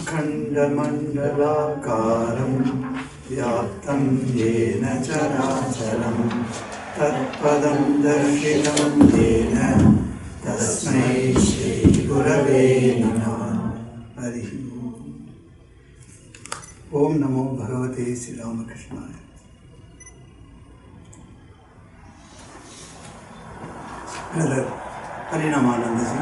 अखण्डमण्डलाकारं व्याप्तं येन चराचरं तत्पदं दर्शितं येन तस्मै श्रीगुरवे नमः। हरिः ओम नमो भगवते श्री रामकृष्णाय। Brother Harinamananda ji,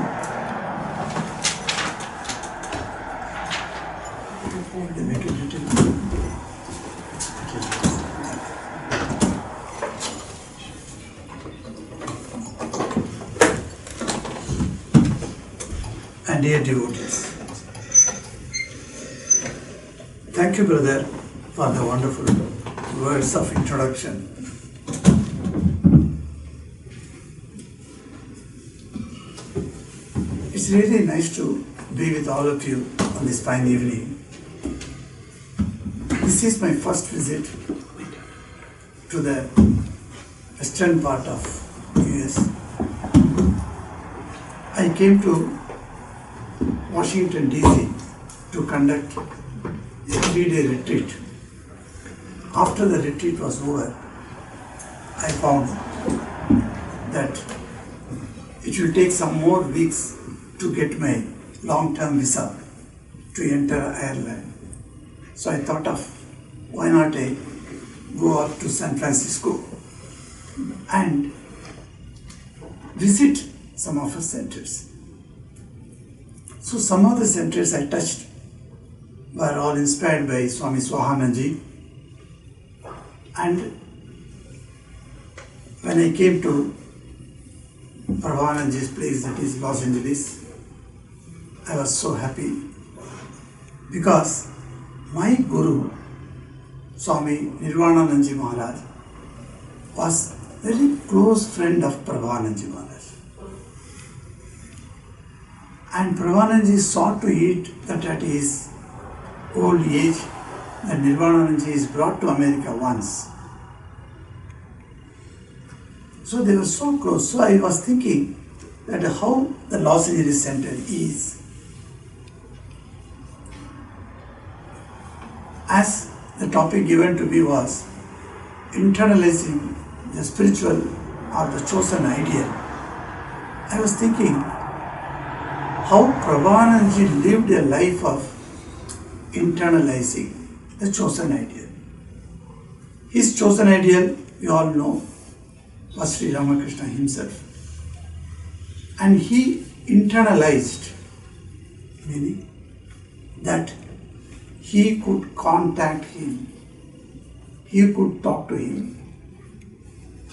make it little. And dear devotees, thank you, brother, for the wonderful words of introduction. It's really nice to be with all of you on this fine evening. This is my first visit to the western part of US. I came to Washington DC to conduct a 3-day retreat. After the retreat was over, I found that it will take some more weeks to get my long-term visa to enter Ireland. So I thought of why not I go up to San Francisco and visit some of the centers. So some of the centers I touched were all inspired by Swami Vimokshananda. And when I came to Prabhupananda's place, that is Los Angeles, I was so happy because my Guru, Swami Nirvanananji Maharaj, was very close friend of Prabhupanandaji Maharaj. And Prabhupanandaji sought to eat that at his old age, that Nirvanananji is brought to America once. So they were so close. So I was thinking that how the Los Angeles Center is. As the topic given to me was internalizing the spiritual or the chosen ideal, I was thinking how Prabhupanandaji lived a life of internalizing the chosen ideal. His chosen ideal, we all know, was Sri Ramakrishna himself. And he internalized, meaning that he could contact him, he could talk to him,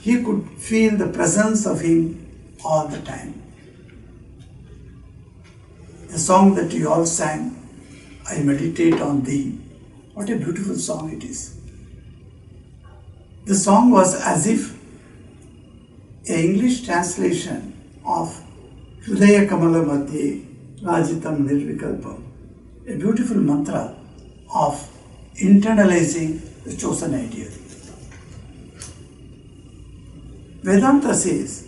he could feel the presence of him all the time. The song that you all sang, I meditate on thee, what a beautiful song it is. The song was as if an English translation of Hridaya Kamala Madhye Rajitam Nirvikalpam, a beautiful mantra of internalizing the chosen ideal. Vedanta says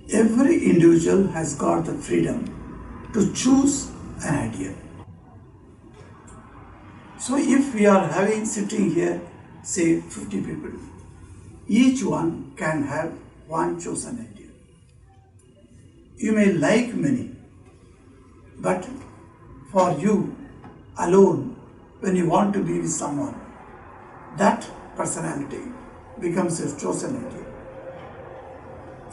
every individual has got the freedom to choose an ideal. So if we are sitting here, say 50 people, each one can have one chosen ideal. You may like many, but for you alone, when you want to be with someone, that personality becomes your chosen ideal.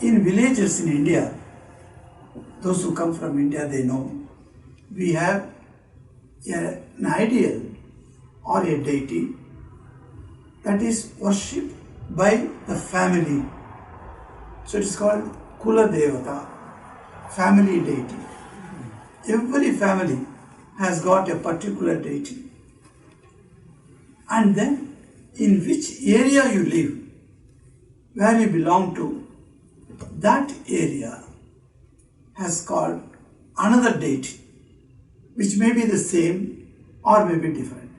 In villages in India, those who come from India, they know, we have an ideal or a deity that is worshipped by the family. So it is called Kula Devata, family deity. Every family has got a particular deity. And then, in which area you live, where you belong to, that area has got another deity, which may be the same or may be different.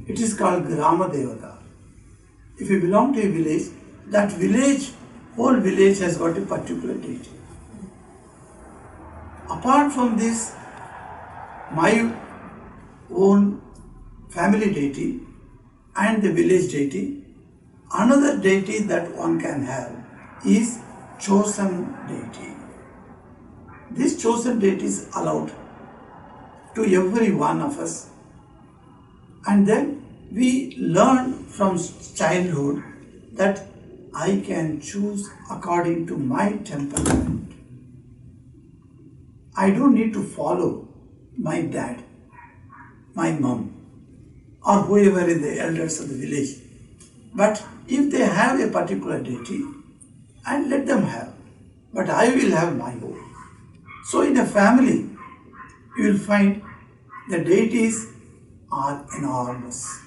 It is called Grama Devata. If you belong to a village, that village, whole village has got a particular deity. Apart from this, my own family deity and the village deity. Another deity that one can have is chosen deity. This chosen deity is allowed to every one of us, and then we learn from childhood that I can choose according to my temperament. I don't need to follow my dad, my mom, or whoever is the elders of the village. But if they have a particular deity, and let them have, but I will have my own. So in a family, you will find the deities are enormous.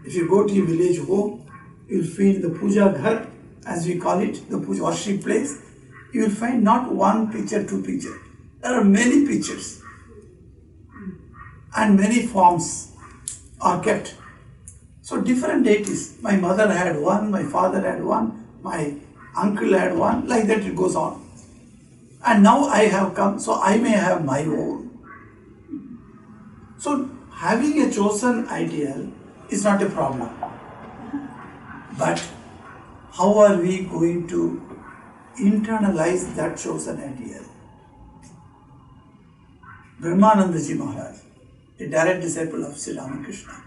If you go to a village home, you will find the puja ghar, as we call it, the puja worship place. You will find not one picture, two pictures. There are many pictures and many forms are kept. So different deities. My mother had one, my father had one, my uncle had one, like that it goes on. And now I have come, so I may have my own. So having a chosen ideal is not a problem. But how are we going to internalize that chosen ideal? Brahmanandaji Maharaj, a direct disciple of Sri Ramakrishna,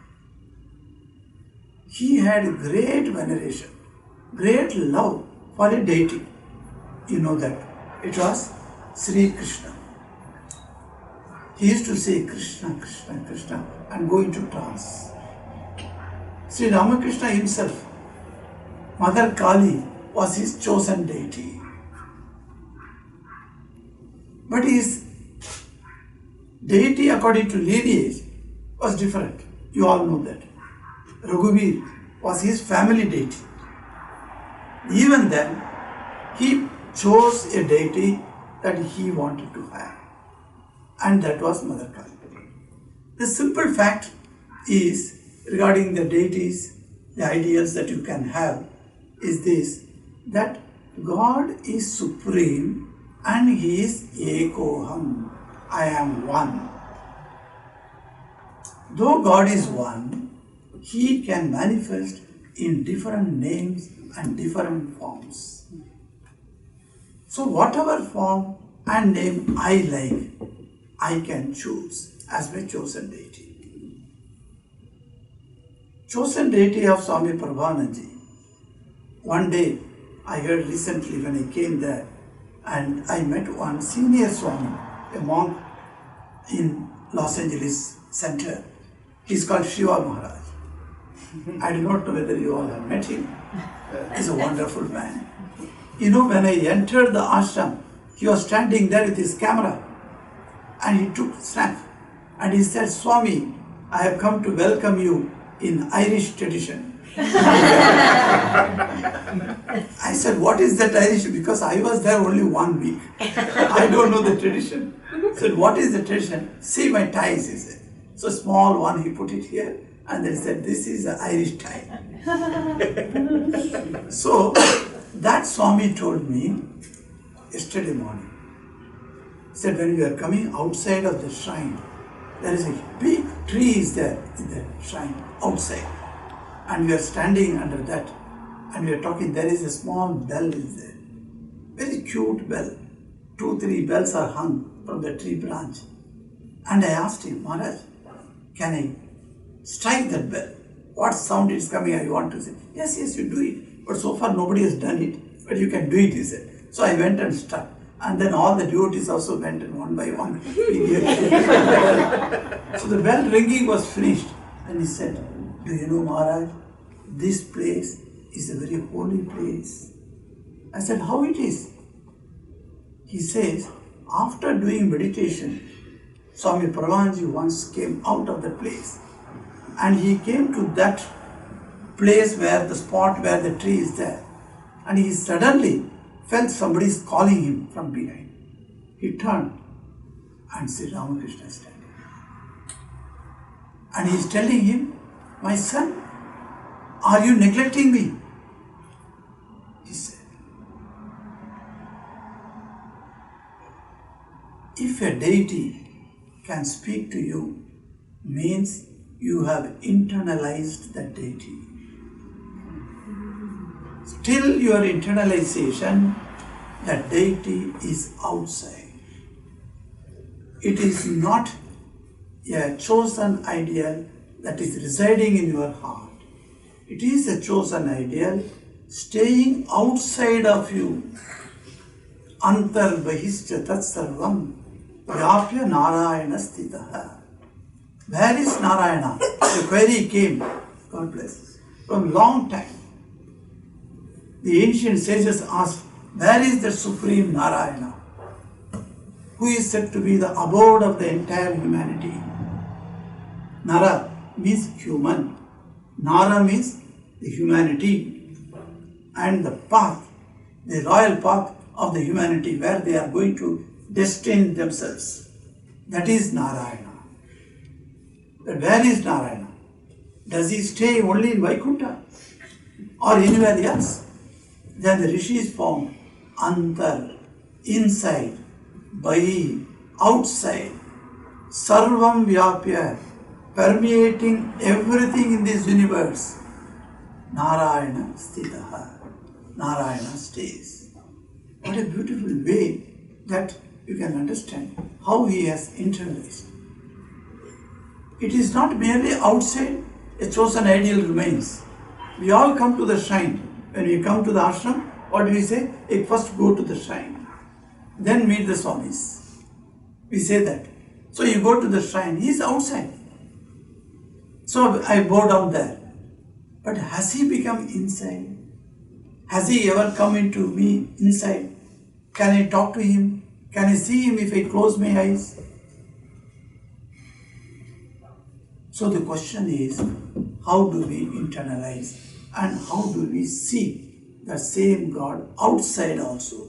he had great veneration, great love for a deity. You know that. It was Sri Krishna. He used to say Krishna, Krishna, Krishna and go into trance. Sri Ramakrishna himself, Mother Kali was his chosen deity. But his deity according to lineage was different. You all know that. Raghuvir was his family deity. Even then, he chose a deity that he wanted to have. And that was Mother Kali. The simple fact is, regarding the deities, the ideals that you can have, is this, that God is supreme and He is Ekoham. I am one. Though God is one, He can manifest in different names and different forms. So whatever form and name I like, I can choose as my chosen deity. Chosen deity of Swami Prabhupada. One day, I heard recently when I came there, and I met one senior Swami, a monk in Los Angeles Center. He's called Shiva Maharaj. I do not know whether you all have met him. He's a wonderful man. You know, when I entered the ashram, he was standing there with his camera and he took snap and he said, Swami, I have come to welcome you in Irish tradition. I said, what is that Irish? Because I was there only 1 week. I don't know the tradition. I said, what is the tradition? See my ties, he said. So small one, he put it here and then he said, this is an Irish tie. So that Swami told me yesterday morning. He said, when we are coming outside of the shrine, there is a big tree is there in the shrine outside. And we are standing under that and we are talking. There is a small bell is there. Very cute bell. 2, 3 bells are hung from the tree branch. And I asked him, Maharaj, can I strike that bell? What sound is coming I want to say? Yes, yes, you do it. But so far nobody has done it. But you can do it, he said. So I went and struck. And then all the devotees also went and one by one. So the bell ringing was finished. And he said, do you know, Maharaj, this place is a very holy place. I said, how it is? He says, after doing meditation, Swami Prabhupada once came out of the place and he came to that place where the spot where the tree is there, and he suddenly felt somebody is calling him from behind. He turned and Sri Ramakrishna is standing. And he is telling him, my son, are you neglecting me? He said, if a deity can speak to you, means you have internalized the deity. Till your internalization, the deity is outside. It is not a chosen ideal that is residing in your heart. It is a chosen ideal staying outside of you. Antar bahischa tat sarvam vyapya narayana stitaha. Where is Narayana? The query came, God bless, from long time. The ancient sages asked, where is the supreme Narayana, who is said to be the abode of the entire humanity? Nara means human. Nara means the humanity and the path, the royal path of the humanity where they are going to destine themselves. That is Narayana. But where is Narayana? Does he stay only in Vaikuntha or anywhere else? Then the rishis found Antar, inside, Bahi, outside, Sarvam Vyapya, permeating everything in this universe. Narayana Stitaha, Narayana stays. What a beautiful way that you can understand how he has internalized. It is not merely outside, a chosen ideal remains. We all come to the shrine. When we come to the ashram, what do we say? First go to the shrine, then meet the Swamis. We say that. So you go to the shrine, he is outside. So I bow down there. But has he become inside? Has he ever come into me inside? Can I talk to him? Can I see him if I close my eyes? So the question is, how do we internalize and how do we see the same God outside also?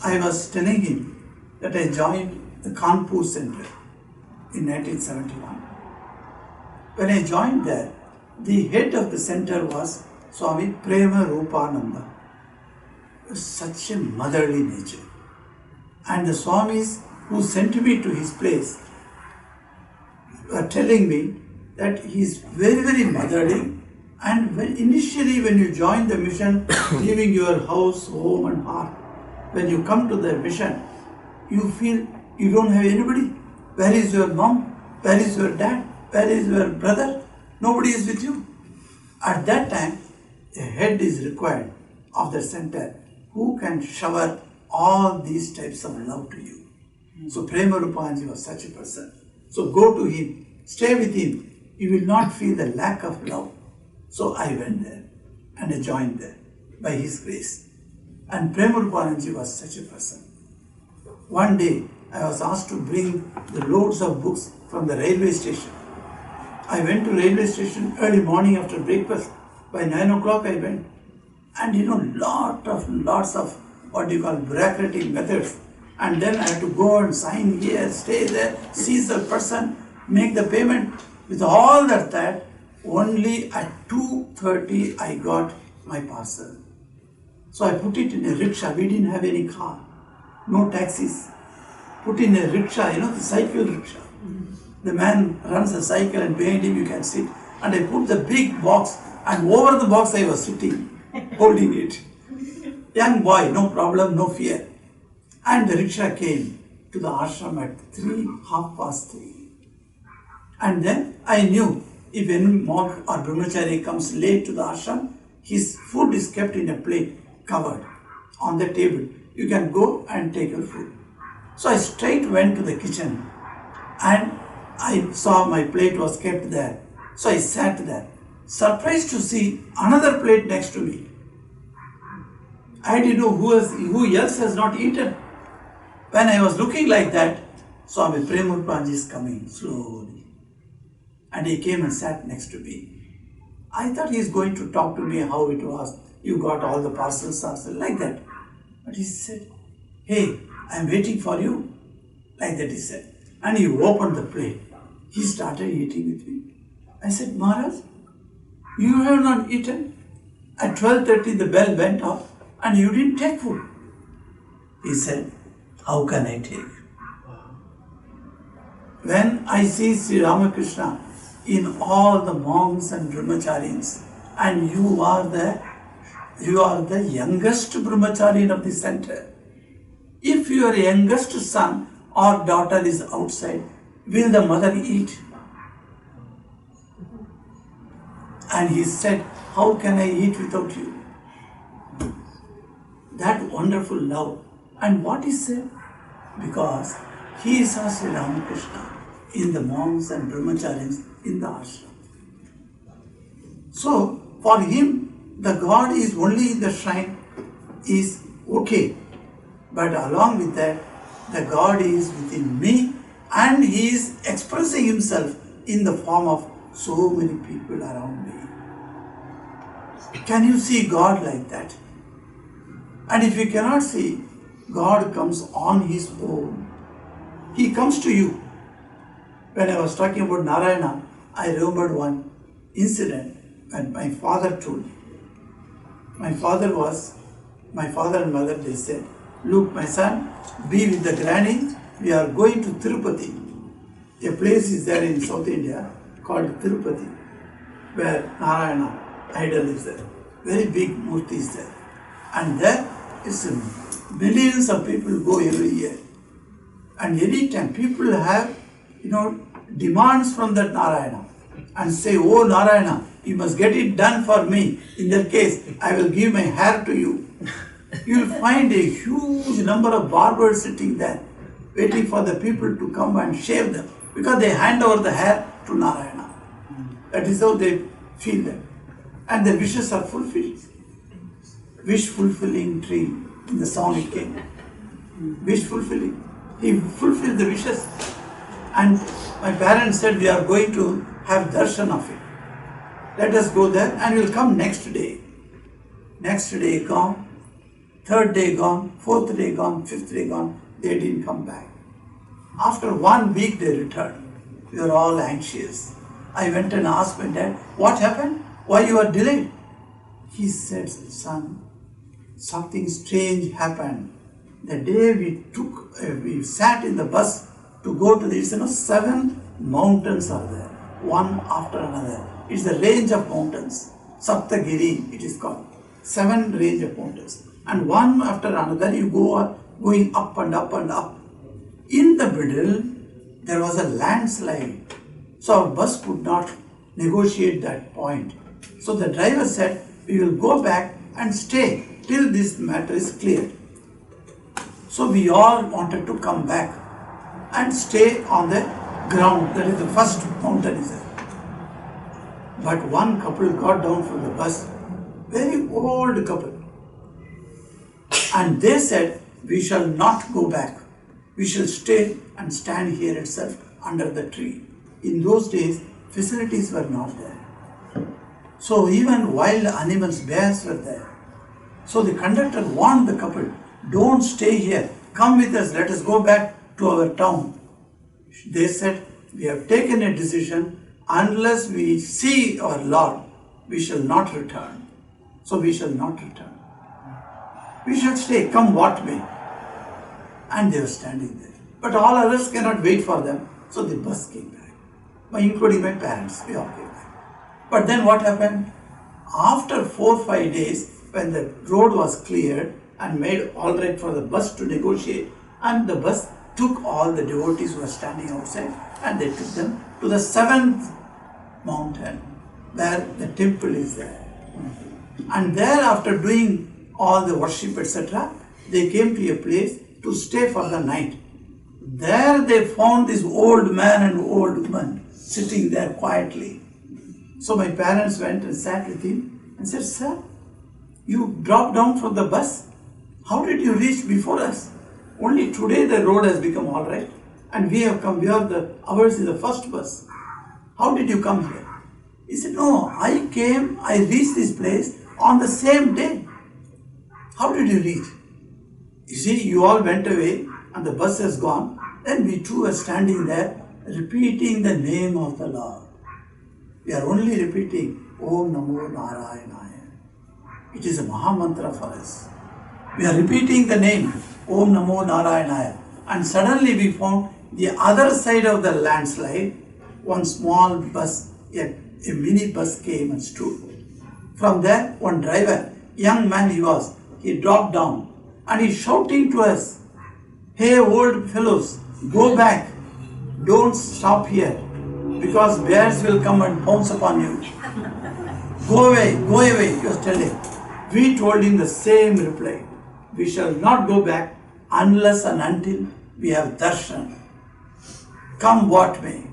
I was telling him that I joined the Kanpur Center in 1971. When I joined there, the head of the center was Swami Prema Rupananda. Such a motherly nature. And the Swamis who sent me to his place were telling me that he is very, very motherly. And initially when you join the mission, leaving your house, home and heart, when you come to the mission, you feel you don't have anybody. Where is your mom? Where is your dad? Where is your brother? Nobody is with you. At that time, a head is required of the center who can shower all these types of love to you. So Prema Rupanji was such a person. So go to him, stay with him. You will not feel the lack of love. So I went there and I joined there by his grace. And Prema Rupanji was such a person. One day I was asked to bring the loads of books from the railway station. I went to railway station early morning after breakfast. By 9 o'clock I went. And lots of what you call bureaucratic methods. And then I had to go and sign here, stay there, see the person, make the payment. With all that, only at 2:30 I got my parcel. So I put it in a rickshaw. We didn't have any car, no taxis. Put in a rickshaw, the cycle rickshaw. The man runs a cycle and behind him you can sit. And I put the big box and over the box I was sitting, holding it. Young boy, no problem, no fear. And the rickshaw came to the ashram at 3:30. And then I knew if any monk or brahmachari comes late to the ashram, his food is kept in a plate, covered on the table. You can go and take your food. So I straight went to the kitchen and I saw my plate was kept there. So I sat there, surprised to see another plate next to me. I didn't know who else has not eaten. When I was looking like that, Swami Premurpanji is coming slowly. And he came and sat next to me. I thought he is going to talk to me how it was. You got all the parcels, like that. But he said, hey, I am waiting for you. Like that he said. And he opened the plate. He started eating with me. I said, Maharaj, you have not eaten. At 12:30 the bell went off and you didn't take food. He said, how can I take? When I see Sri Ramakrishna in all the monks and brahmacharis, and you are the youngest brahmachari of the center. If your youngest son or daughter is outside, will the mother eat? And he said, how can I eat without you? That wonderful love. And what he said? Because he saw Sri Ramakrishna in the monks and brahmacharis in the ashram. So, for him, the God is only in the shrine is okay. But along with that, the God is within me and he is expressing himself in the form of so many people around me. Can you see God like that? And if you cannot see, God comes on his own. He comes to you. When I was talking about Narayana, I remembered one incident when my father told me. My father and mother, they said, look, my son, be with the granny. We are going to Tirupati. A place is there in South India called Tirupati, where Narayana idol is there. Very big murti is there. And there is millions of people go every year. And any time people have, demands from that Narayana and say, oh Narayana, you must get it done for me. In that case, I will give my hair to you. You will find a huge number of barbers sitting there, waiting for the people to come and shave them, because they hand over the hair to Narayana. That is how they feel that. And their wishes are fulfilled. Wish fulfilling tree, in the song it came. Wish fulfilling. He fulfilled the wishes. And my parents said, we are going to have darshan of it. Let us go there and we will come next day. Next day gone, third day gone, fourth day gone, fifth day gone. They didn't come back. After 1 week they returned. We were all anxious. I went and asked my dad, what happened? Why you are delayed? He said, son, something strange happened. The day we sat in the bus to go to the, 7 mountains are there, one after another. It's a range of mountains. Saptagiri, it is called. 7 range of mountains. And one after another, you go going up and up and up. In the middle, there was a landslide. So our bus could not negotiate that point. So the driver said, we will go back and stay till this matter is cleared. So we all wanted to come back and stay on the ground. That is the first mountain is there. But one couple got down from the bus, very old couple. And they said, we shall not go back. We shall stay and stand here itself under the tree. In those days, facilities were not there. So even wild animals, bears were there. So the conductor warned the couple, don't stay here. Come with us, let us go back to our town. They said, we have taken a decision. Unless we see our Lord, we shall not return. So we shall not return. We shall stay, come what may. And they were standing there. But all others cannot wait for them. So the bus came back, including my parents. We all came back. But then what happened? After 4 or 5 days, when the road was cleared and made all right for the bus to negotiate, and the bus took all the devotees who were standing outside and they took them to the 7th mountain where the temple is there. And there, after doing all the worship, etc., they came to a place to stay for the night. There they found this old man and old woman sitting there quietly. So my parents went and sat with him and said, sir, you dropped down from the bus. How did you reach before us? Only today the road has become all right. And we have come, ours is the first bus. How did you come here? He said, no, I reached this place on the same day. How did you reach? You see, you all went away and the bus has gone. Then we too are standing there repeating the name of the Lord. We are only repeating Om Namo Narayanaya. It is a Mahamantra for us. We are repeating the name Om Namo Narayanaya. And suddenly we found The other side of the landslide, one small bus, a mini bus came and stood. From there, one driver, young man he dropped down and he's shouting to us, "Hey old fellows, go back, don't stop here because bears will come and pounce upon you. Go away, he was telling. We told him the same reply. We shall not go back unless and until we have darshan. Come what may."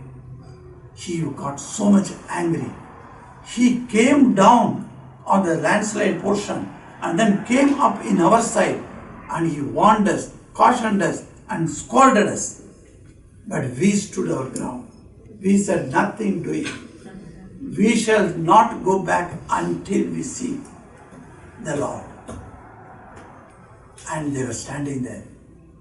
He got so much angry. He came down on the landslide portion and then came up in our side and he warned us, cautioned us and scolded us. But we stood our ground. We said nothing doing. We shall not go back until we see the Lord. And they were standing there.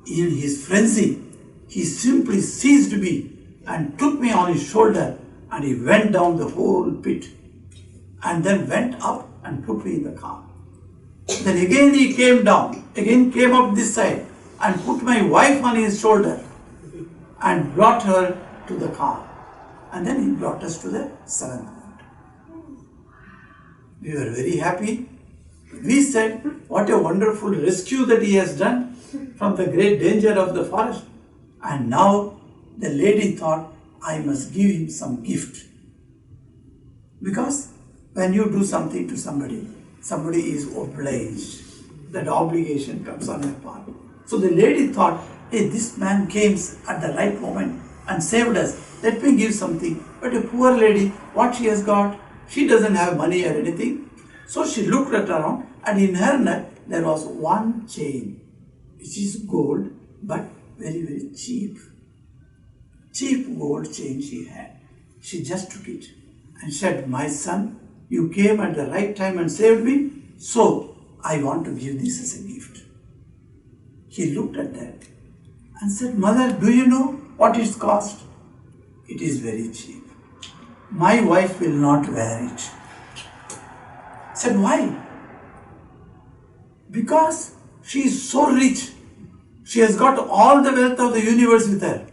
In his frenzy, he simply seized me and took me on his shoulder and he went down the whole pit and then went up and put me in the car. Then again he came down, again came up this side and put my wife on his shoulder and brought her to the car. And then he brought us to the seventh mountain. We were very happy. We said, what a wonderful rescue that he has done from the great danger of the forest. And now the lady thought, I must give him some gift. Because when you do something to somebody, somebody is obliged. That obligation comes on your part. So the lady thought, hey, this man came at the right moment and saved us. Let me give something. But a poor lady, what she has got, she doesn't have money or anything. So she looked at around and in her neck there was one chain, which is gold, but very, very cheap. Cheap gold chain she had. She just took it and said, my son, you came at the right time and saved me, so I want to give this as a gift. He looked at that and said, mother, do you know what it cost? It is very cheap. My wife will not wear it. Said, why? Because she is so rich. She has got all the wealth of the universe with her.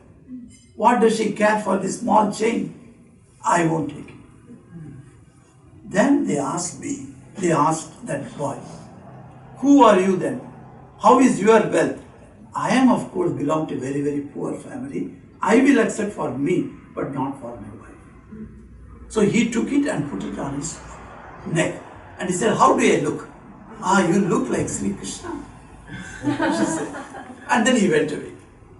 What does she care for this small chain? I won't take it. Then they asked that boy, who are you then? How is your wealth? I am, of course, belong to a very, very poor family. I will accept for me, but not for my wife. So he took it and put it on his neck. And he said, how do I look? You look like Sri Krishna. She said. And then he went away.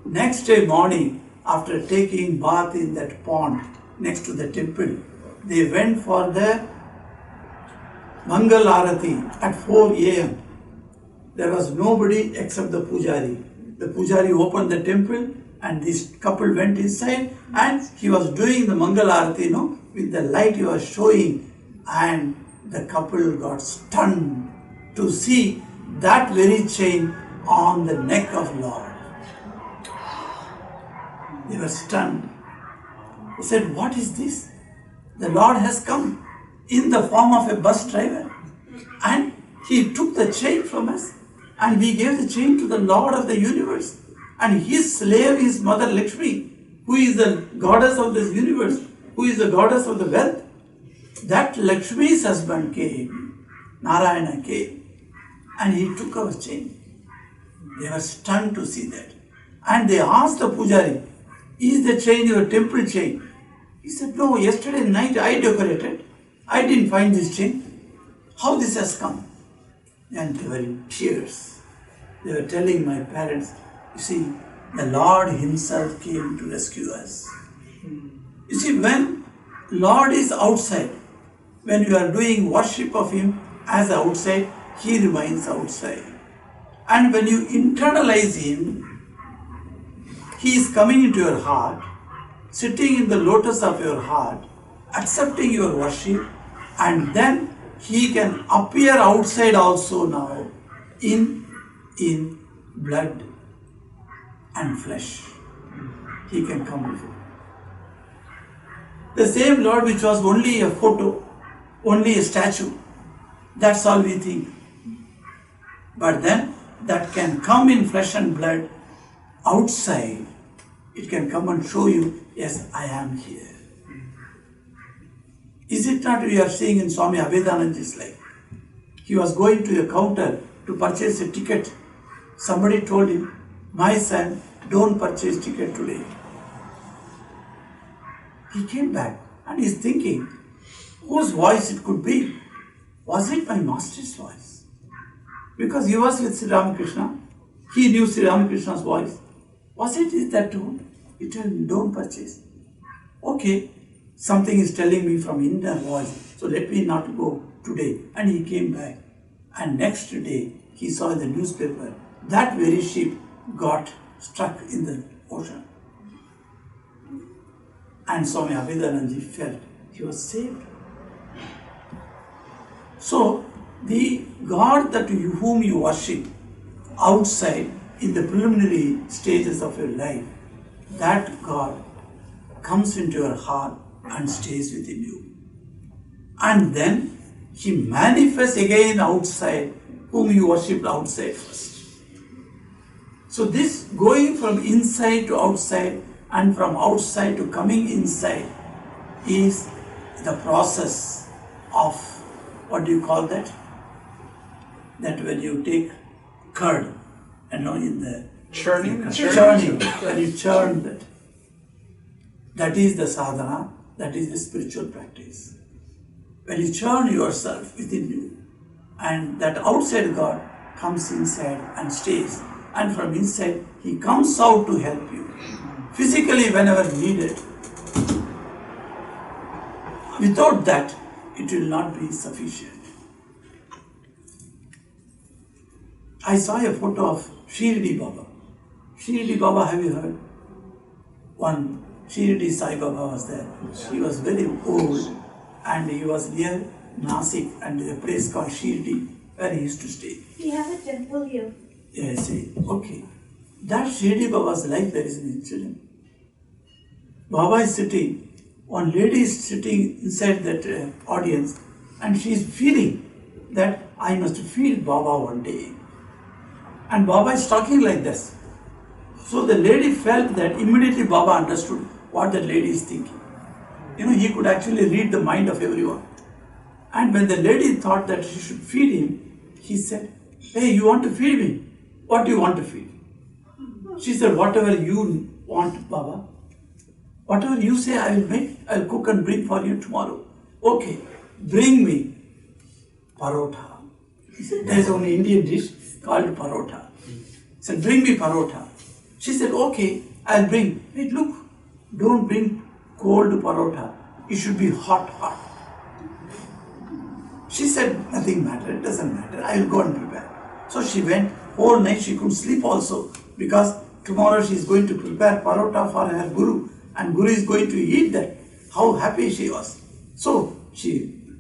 Next day morning, after taking bath in that pond next to the temple, they went for the Mangal Arati at 4 a.m. There was nobody except the Pujari. The Pujari opened the temple and this couple went inside and he was doing the Mangal Arati, with the light he was showing, and the couple got stunned to see that very chain on the neck of Lord. They were stunned. They said, what is this? The Lord has come in the form of a bus driver and he took the chain from us and we gave the chain to the Lord of the universe, and his slave is Mother Lakshmi, who is the goddess of this universe, who is the goddess of the wealth. That Lakshmi's husband came, Narayana came, and he took our chain. They were stunned to see that. And they asked the Pujari, is the chain your temple chain? He said, no, yesterday night I decorated. I didn't find this chain. How this has come? And they were in tears. They were telling my parents, you see, the Lord himself came to rescue us. You see, when Lord is outside, when you are doing worship of him as outside, he remains outside. And when you internalize him, he is coming into your heart, sitting in the lotus of your heart, accepting your worship, and then he can appear outside also now in blood and flesh. He can come before. The same Lord which was only a photo, only a statue, that's all we think. But then that can come in flesh and blood outside It can come and show you, yes, I am here. Is it not we are seeing in Swami Avedananda's life? He was going to a counter to purchase a ticket. Somebody told him, my son, don't purchase ticket today. He came back and he's thinking, whose voice it could be? Was it my master's voice? Because he was with Sri Ramakrishna. He knew Sri Ramakrishna's voice. Was it that tone? He told him, don't purchase. Okay, something is telling me from inner voice, so let me not go today. And he came back. And next day, he saw in the newspaper, that very ship got stuck in the ocean. And Swami Avedananda felt he was saved. So, the God whom you worship outside in the preliminary stages of your life, that God comes into your heart and stays within you. And then He manifests again outside, whom you worshipped outside first. So this going from inside to outside and from outside to coming inside is the process of, what do you call that? That when you take curd, in the churning, when you churn that. That is the sadhana, that is the spiritual practice. When you churn yourself within you, and that outside God comes inside and stays, and from inside He comes out to help you, physically whenever needed. Without that, it will not be sufficient. I saw a photo of Shirdi Baba. Shirdi Baba, have you heard? One Shirdi Sai Baba was there. He was very old and he was near Nasik and a place called Shirdi where he used to stay. We have a temple here. Yeah, I say, okay. That Shirdi Baba's life, there is an incident. Baba is sitting, one lady is sitting inside that audience and she is feeling that I must feed Baba one day. And Baba is talking like this. So the lady felt that immediately Baba understood what the lady is thinking. He could actually read the mind of everyone. And when the lady thought that she should feed him, he said, hey, you want to feed me? What do you want to feed? She said, whatever you want, Baba. Whatever you say, I will make. I will cook and bring for you tomorrow. Okay, bring me parotha. There is only Indian dish called parotha. He said, bring me parotha. She said, okay, I'll bring. Wait, look, don't bring cold parotha. It should be hot. She said, nothing matter, it doesn't matter. I will go and prepare. So she went, whole night she couldn't sleep also because tomorrow she is going to prepare parotha for her Guru and Guru is going to eat that. How happy she was. So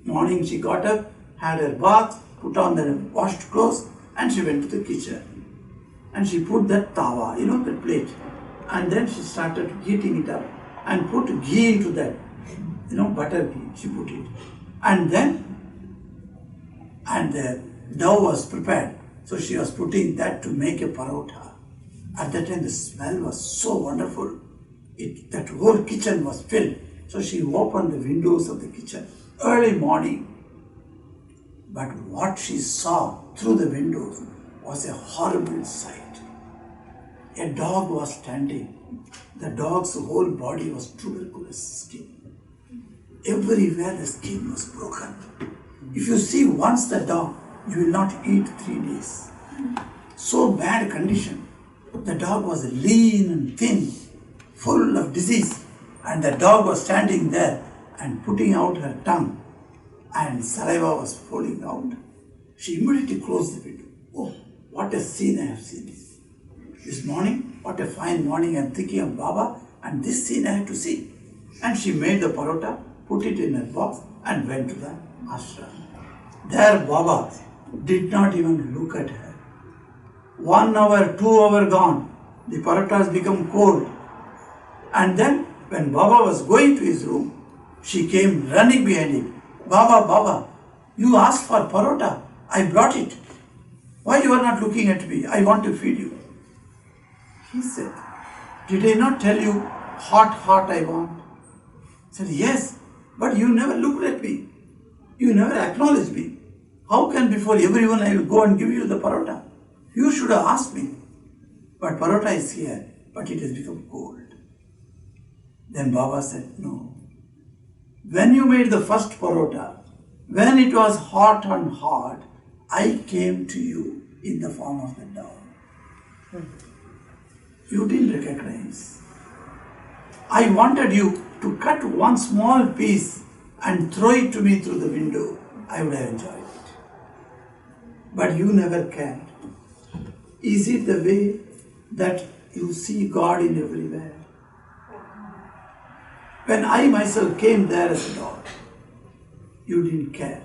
morning she got up, had her bath, put on the washed clothes and she went to the kitchen. And she put that tawa, the plate. And then she started heating it up and put ghee into that, butter ghee, she put it. And the dough was prepared. So she was putting that to make a parotha. At that time the smell was so wonderful. That whole kitchen was filled. So she opened the windows of the kitchen early morning. But what she saw through the windows was a horrible sight. A dog was standing. The dog's whole body was tuberculous skin. Everywhere the skin was broken. If you see once the dog, you will not eat 3 days. So bad condition. The dog was lean and thin, full of disease. And the dog was standing there and putting out her tongue. And saliva was falling out. She immediately closed the window. Oh, what a scene I have seen. This morning, what a fine morning, I am thinking of Baba and this scene I have to see. And she made the parota, put it in her box and went to the ashram. There Baba did not even look at her. 1 hour, 2 hours gone, the parota has become cold. And then when Baba was going to his room, she came running behind him. Baba, you asked for parota. I brought it. Why you are not looking at me? I want to feed you. He said, Did I not tell you, hot I want? I said, yes, but you never looked at me. You never acknowledged me. How can before everyone I will go and give you the parota? You should have asked me. But parota is here, but it has become cold. Then Baba said, no. When you made the first parota, when it was hot and hard, I came to you in the form of the dove. You didn't recognize. I wanted you to cut one small piece and throw it to me through the window. I would have enjoyed it. But you never cared. Is it the way that you see God in everywhere? When I myself came there as a dog, you didn't care.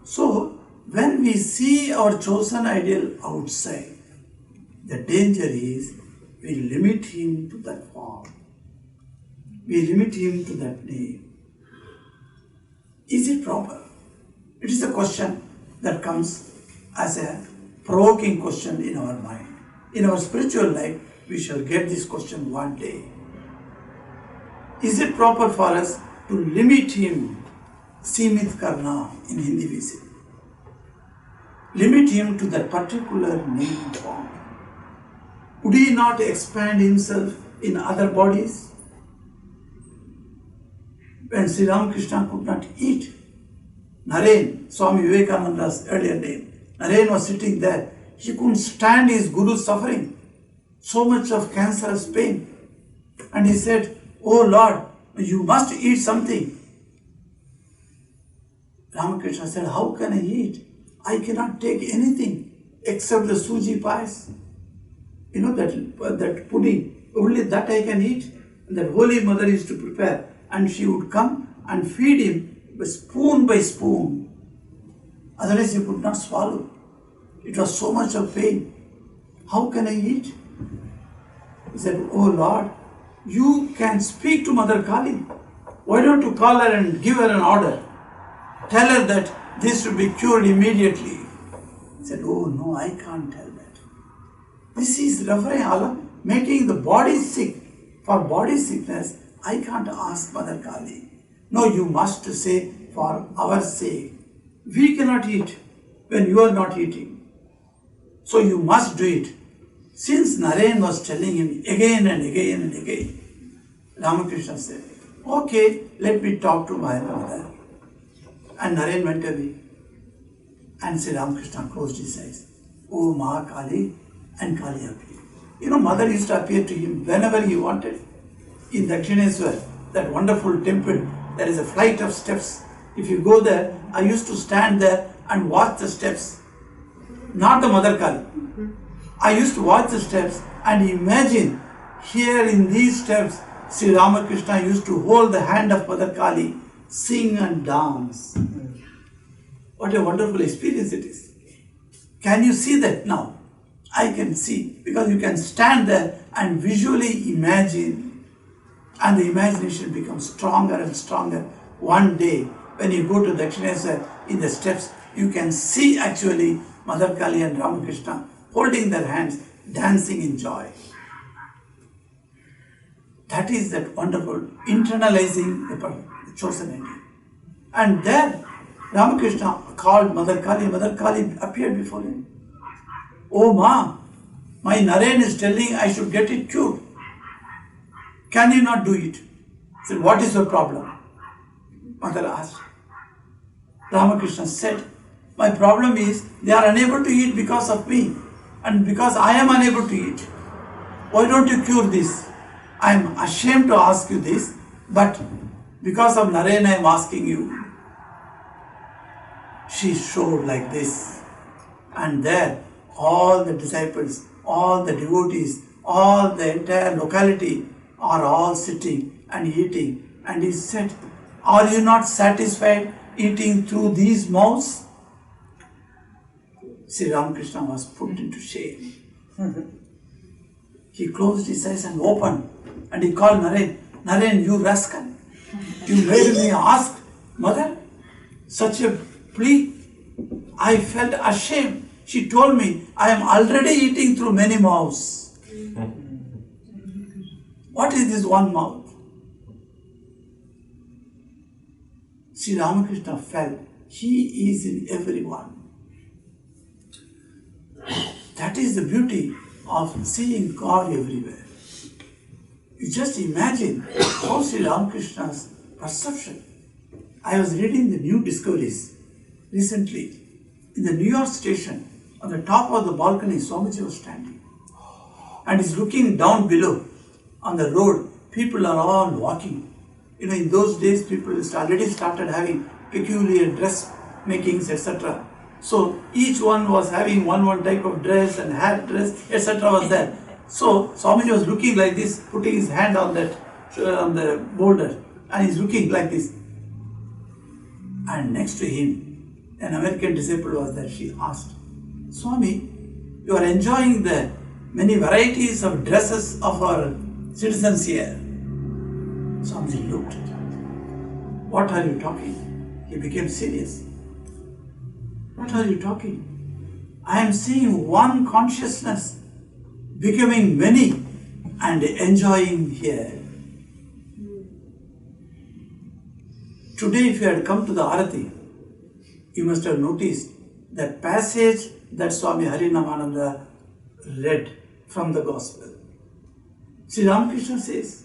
So, when we see our chosen ideal outside, the danger is we limit him to that form. We limit him to that name. Is it proper? It is a question that comes as a provoking question in our mind. In our spiritual life, we shall get this question one day. Is it proper for us to limit him, Simit Karna in Hindi we say, limit him to that particular name form? Would he not expand himself in other bodies? When Sri Ramakrishna could not eat, Naren, Swami Vivekananda's earlier name, Naren was sitting there. He couldn't stand his guru's suffering, so much of cancerous pain. And he said, oh Lord, you must eat something. Ramakrishna said, how can I eat? I cannot take anything except the suji pies. You know that pudding, only that I can eat. And that Holy Mother used to prepare. And she would come and feed him spoon by spoon. Otherwise he could not swallow. It was so much of pain. How can I eat? He said, oh Lord, you can speak to Mother Kali. Why don't you call her and give her an order? Tell her that this should be cured immediately. He said, oh no, I can't tell that. This is referring Allah, making the body sick. For body sickness, I can't ask Mother Kali. No, you must say, for our sake. We cannot eat when you are not eating. So you must do it. Since Naren was telling him again and again and again, Ramakrishna said, okay, let me talk to my mother. And Naren went away. And Sri Ramakrishna closed his eyes. Oh, Maha Kali, and Kali appeared. You know, Mother used to appear to him whenever he wanted. In Dakshineswar, that wonderful temple, there is a flight of steps. If you go there, I used to stand there and watch the steps. Not the Mother Kali. I used to watch the steps and imagine here in these steps, Sri Ramakrishna used to hold the hand of Mother Kali, sing and dance. What a wonderful experience it is. Can you see that now? I can see, because you can stand there and visually imagine, and the imagination becomes stronger and stronger. One day, when you go to Dakshineswar in the steps, you can see actually Mother Kali and Ramakrishna holding their hands, dancing in joy. That is that wonderful internalizing the chosen idea. And there, Ramakrishna called Mother Kali. Mother Kali appeared before him. Oh Ma, my Naren is telling I should get it cured. Can you not do it? He said, what is your problem? Mother asked. Ramakrishna said, my problem is they are unable to eat because of me and because I am unable to eat. Why don't you cure this? I am ashamed to ask you this, but because of Naren I am asking you. She showed like this, and there all the disciples, all the devotees, all the entire locality are all sitting and eating. And he said, are you not satisfied eating through these mouths? Sri Ramakrishna was put into shame. He closed his eyes and opened, and he called Naren. Naren, you rascal, you made me ask Mother such a plea. I felt ashamed. She told me I am already eating through many mouths. What is this one mouth? Sri Ramakrishna felt he is in everyone. That is the beauty of seeing God everywhere. You just imagine how Sri Ramakrishna's perception. I was reading the new discoveries recently. In the New York station, on the top of the balcony, Swamiji was standing. And he's looking down below on the road. People are all walking. In those days, people already started having peculiar dress makings, etc. So each one was having one type of dress and hair dress, etc. was there. So Swamiji was looking like this, putting his hand on on the boulder, and he's looking like this. And next to him, an American disciple was there. She asked, Swami, you are enjoying the many varieties of dresses of our citizens here. Swamiji looked at her. What are you talking? He became serious. What are you talking? I am seeing one consciousness becoming many and enjoying here. Today, if you had come to the Arati, you must have noticed that passage that Swami Harinamananda read from the Gospel. Sri Ramakrishna says,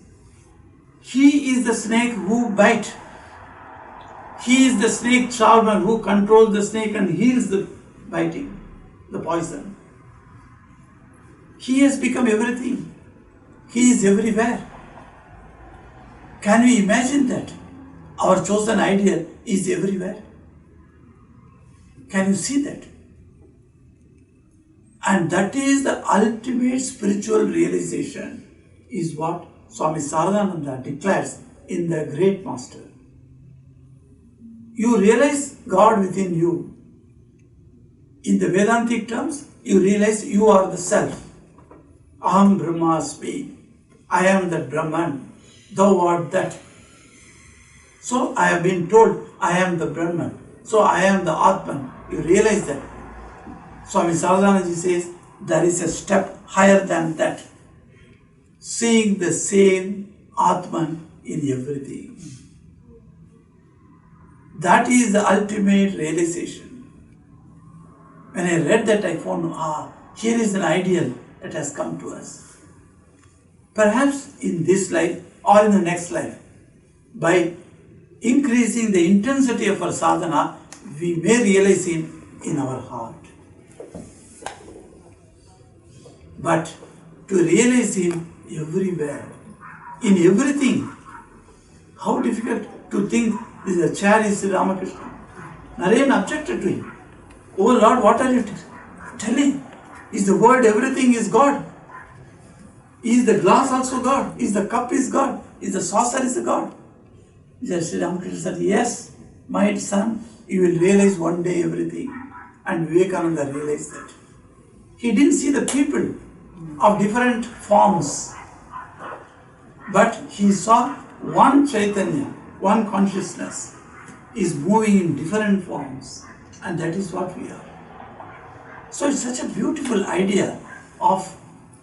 he is the snake who bites. He is the snake charmer who controls the snake and heals the biting, the poison. He has become everything. He is everywhere. Can we imagine that? Our chosen ideal is everywhere. Can you see that? And that is the ultimate spiritual realization, is what Swami Saradananda declares in the Great Master. You realize God within you. In the Vedantic terms, you realize you are the self. Aham Brahmasmi. I am the Brahman. Thou art that. So I have been told I am the Brahman. So I am the Atman. You realize that. Swami Saradananda says there is a step higher than that. Seeing the same Atman in everything. That is the ultimate realization. When I read that, I found, here is an ideal that has come to us. Perhaps in this life or in the next life, by increasing the intensity of our sadhana, we may realize Him in our heart. But to realize Him everywhere, in everything, how difficult to think this is a chair is Sri Ramakrishna. Narayan objected to him. Oh Lord, what are you telling? Is the world everything is God? Is the glass also God? Is the cup is God? Is the saucer is the God? Sri Ramakrishna said, yes, my son, you will realize one day everything. And Vivekananda realized that. He didn't see the people of different forms, but he saw one Chaitanya, one consciousness is moving in different forms, and that is what we are. So it's such a beautiful idea of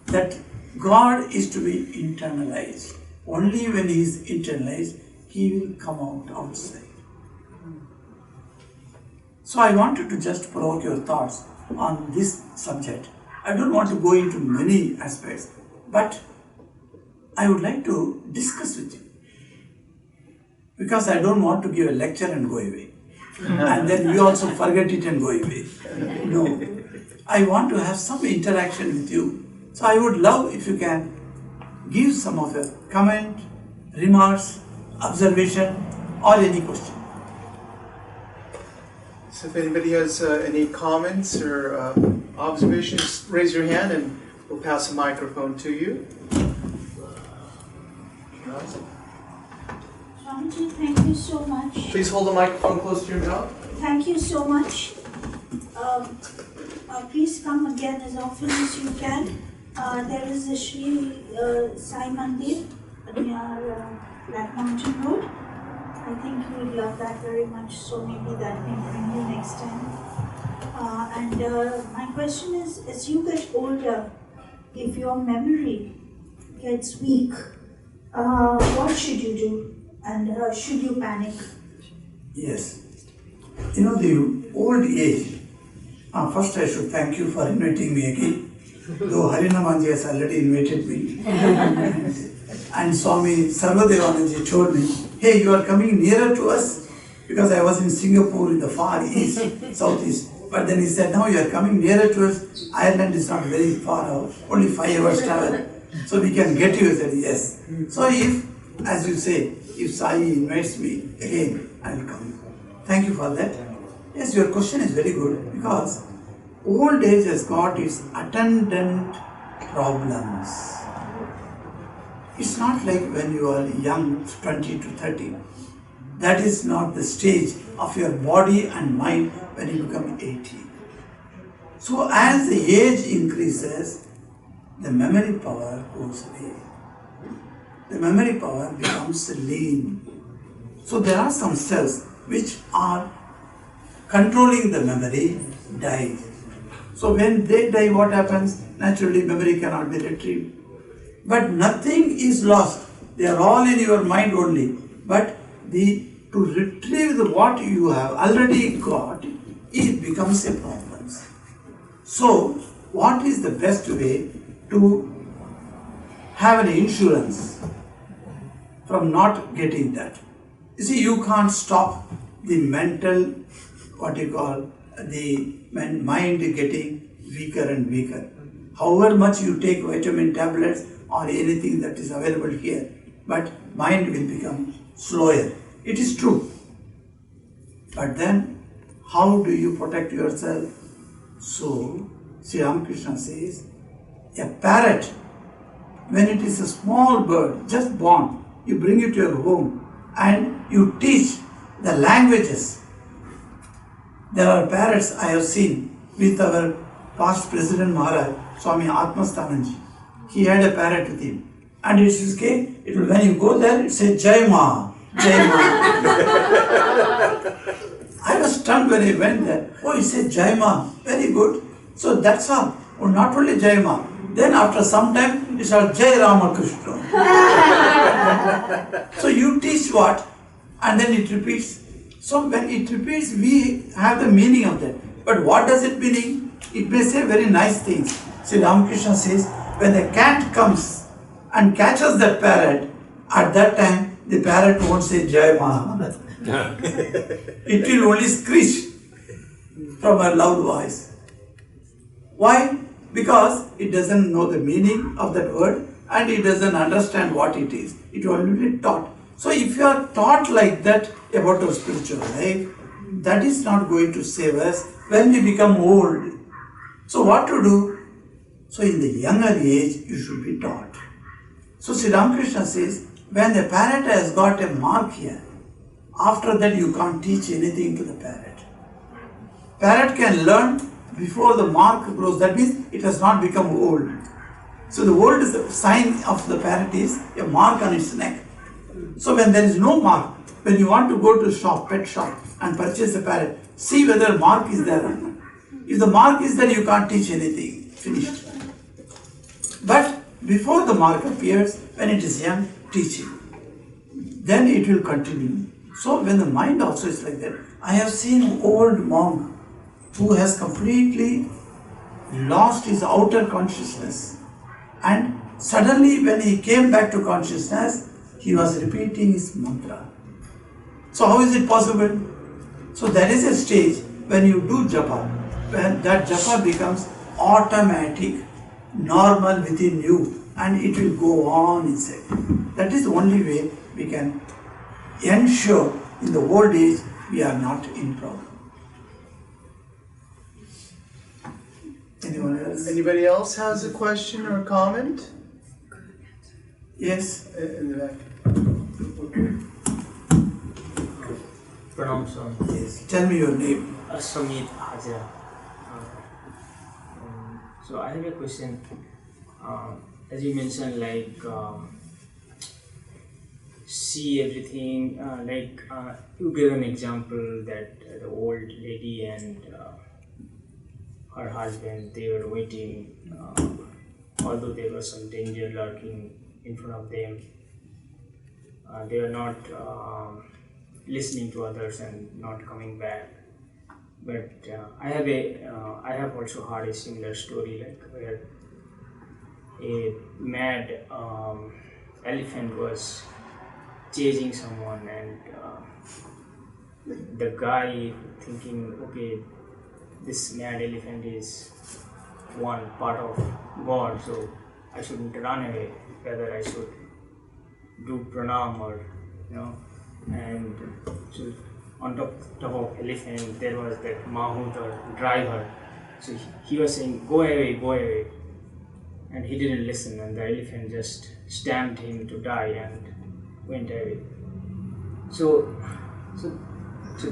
that God is to be internalized. Only when He is internalized, He will come out outside. So I wanted to just provoke your thoughts on this subject. I don't want to go into many aspects, but I would like to discuss with you. Because I don't want to give a lecture and go away. And then you also forget it and go away. No. I want to have some interaction with you. So I would love if you can give some of your comment, remarks, observation, or any question. So if anybody has any comments or observations, raise your hand and we'll pass a microphone to you. Swamiji, thank you so much. Please hold the microphone close to your mouth. Thank you so much. Please come again as often as you can. There is a Sri Sai Mandir near Black Mountain Road. I think you would love that very much, so maybe that may bring you next time. My question is, as you get older, if your memory gets weak, what should you do? And should you panic? Yes. You know, the old age. First, I should thank you for inviting me again. Though Harinamanji has already invited me. And Swami Sarvadevananji told me, hey, you are coming nearer to us, because I was in Singapore in the far east, southeast. But then he said, now you are coming nearer to us. Ireland is not very far out, only 5 hours travel. So we can get you. I said, yes. So if, as you say, if Sai invites me again, I will come. Thank you for that. Yes, your question is very good, because old age has got its attendant problems. It's not like when you are young, 20 to 30. That is not the stage of your body and mind when you become 80. So as the age increases, the memory power goes away. The memory power becomes lean. So there are some cells which are controlling the memory die. So when they die, what happens? Naturally, memory cannot be retrieved. But nothing is lost. They are all in your mind only. But to retrieve what you have already got, it becomes a problem. So, what is the best way to have an insurance from not getting that? You see, you can't stop the mental, what you call, the mind getting weaker and weaker. However much you take vitamin tablets or anything that is available here, but mind will become slower. It is true. But then, how do you protect yourself? So, Sri Ramakrishna says, a parrot, when it is a small bird, just born, you bring it to your home and you teach the languages. There are parrots I have seen with our past President Maharaj, Swami Atmasthananji. He had a parrot with him. And it is okay, when you go there, it says Jai Ma, Jai Ma. I was stunned when I went there. Oh, it says Jai Ma, very good. So that's all. Oh, not only Jai Ma. Then after some time, it's all Jai Ramakrishna. So you teach what? And then it repeats. So when it repeats, we have the meaning of that. But what does it mean? It may say very nice things. See, Ramakrishna says, when the cat comes and catches that parrot, at that time, the parrot won't say Jai Ma. It will only screech from a loud voice. Why? Because it doesn't know the meaning of that word and it doesn't understand what it is. It will only be taught. So if you are taught like that about our spiritual life, that is not going to save us when we become old. So what to do? So in the younger age, you should be taught. So Sri Ramakrishna says, when the parrot has got a mark here, after that you can't teach anything to the parrot. Parrot can learn before the mark grows. That means it has not become old. So the old is the sign of the parrot is a mark on its neck. So when there is no mark, when you want to go to shop, pet shop and purchase a parrot, see whether mark is there or not. If the mark is there, you can't teach anything. Finished. But before the mark appears, when it is young, teach it. Then it will continue. So when the mind also is like that, I have seen old monk who has completely lost his outer consciousness. And suddenly when he came back to consciousness, he was repeating his mantra. So how is it possible? So there is a stage when you do japa, when that japa becomes automatic, normal within you, and it will go on inside. That is the only way we can ensure in the old age we are not in problem. Anyone else? Anybody else has a question or a comment? Yes? In the back. Pranam, Swami. Yes. Tell me your name. Samit Haja. So I have a question. As you mentioned, see everything. You gave an example that the old lady and her husband, they were waiting, although there was some danger lurking in front of them. they are not listening to others and not coming back. But I have also heard a similar story, like where a mad elephant was chasing someone, and the guy thinking, okay, this mad elephant is one part of God, so I shouldn't run away, rather I should do pranam, or and so on top of elephant there was that mahout or driver, so he was saying, go away, and he didn't listen, and the elephant just stamped him to die and went away. So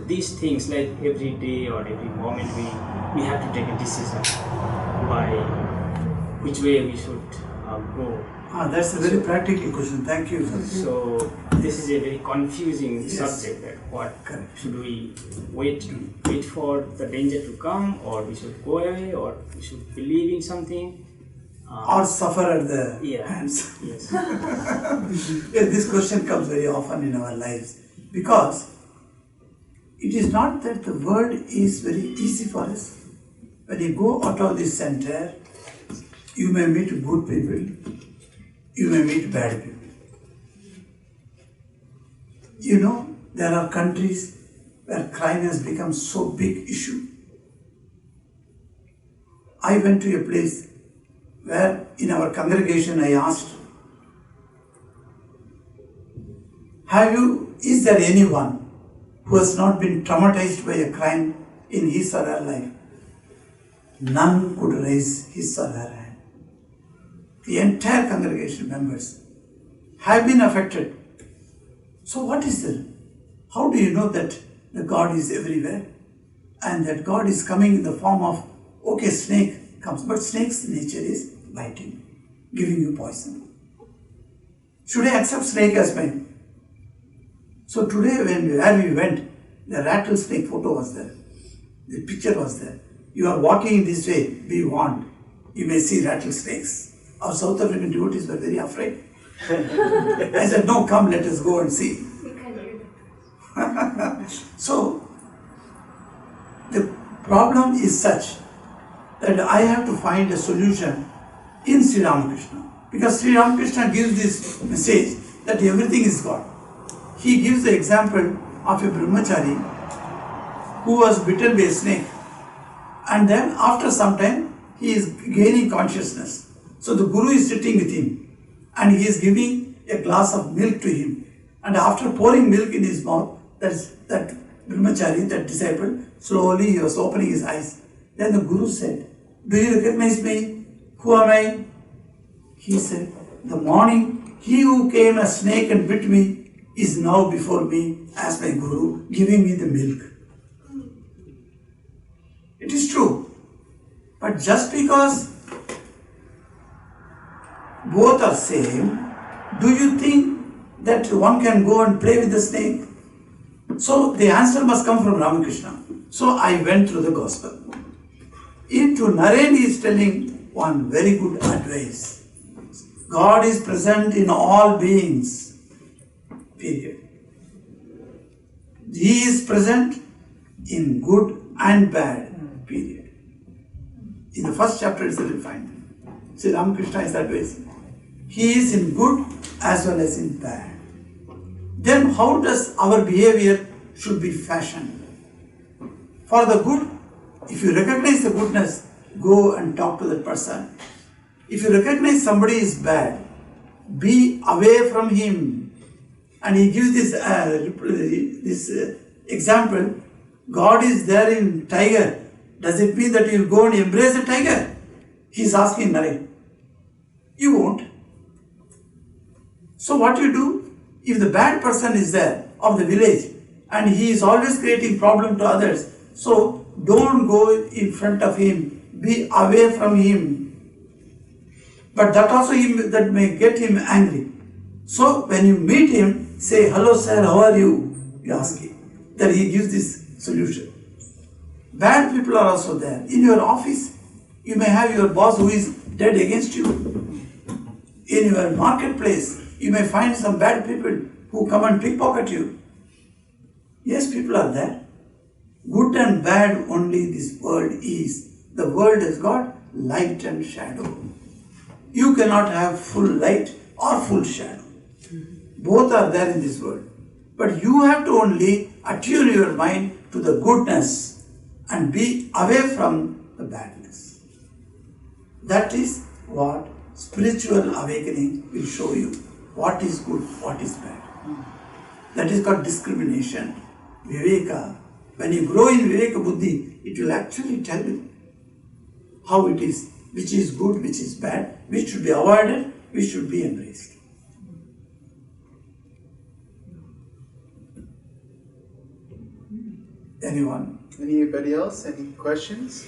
these things, like every day or every moment, we have to take a decision by which way we should go. That's a very practical question. Thank you. So this is a very confusing subject. That what should we wait for the danger to come, or we should go away, or we should believe in something, or suffer at the hands. Yes. This question comes very often in our lives, because it is not that the world is very easy for us. When you go out of this center, you may meet good people, you may meet bad people. There are countries where crime has become so big issue. I went to a place where in our congregation I asked, is there anyone who has not been traumatized by a crime in his or her life? None could raise his or her hand. The entire congregation members have been affected. So what is there? How do you know that the God is everywhere and that God is coming in the form of, snake comes, but snake's nature is biting, giving you poison. Should I accept snake as mine? So today where we went, the rattlesnake photo was there. The picture was there. You are walking this way, be warned. You may see rattlesnakes. Our South African devotees were very afraid. I said, no, come, let us go and see. So, the problem is such that I have to find a solution in Sri Ramakrishna. Because Sri Ramakrishna gives this message that everything is God. He gives the example of a brahmachari who was bitten by a snake, and then after some time he is gaining consciousness. So the guru is sitting with him and he is giving a glass of milk to him, and after pouring milk in his mouth, that brahmachari, that disciple, slowly he was opening his eyes. Then the guru said, do you recognize me? Who am I? He said, the morning he who came as snake and bit me is now before me as my guru, giving me the milk. It is true. But just because both are same, do you think that one can go and play with the snake? So the answer must come from Ramakrishna. So I went through the gospel. To Naren he is telling one very good advice. God is present in all beings. Period. He is present in good and bad. Period. In the first chapter itself you find. See, Ramakrishna is advising. He is in good as well as in bad. Then how does our behavior should be fashioned? For the good, if you recognize the goodness, go and talk to that person. If you recognize somebody is bad, be away from him. And he gives this example. God is there in tiger. Does it mean that you will go and embrace the tiger? He is asking Naren. You won't. So what you do, if the bad person is there of the village and he is always creating problem to others, so don't go in front of him, be away from him. But that also that may get him angry. So when you meet him, say, hello sir, how are you? You ask him. Then he gives this solution. Bad people are also there. In your office, you may have your boss who is dead against you. In your marketplace, you may find some bad people who come and pickpocket you. Yes, people are there. Good and bad only this world is. The world has got light and shadow. You cannot have full light or full shadow. Both are there in this world. But you have to only attune your mind to the goodness and be away from the badness. That is what spiritual awakening will show you. What is good, what is bad. That is called discrimination. Viveka. When you grow in Viveka Buddhi, it will actually tell you how it is, which is good, which is bad, which should be avoided, which should be embraced. Anyone? Anybody else? Any questions?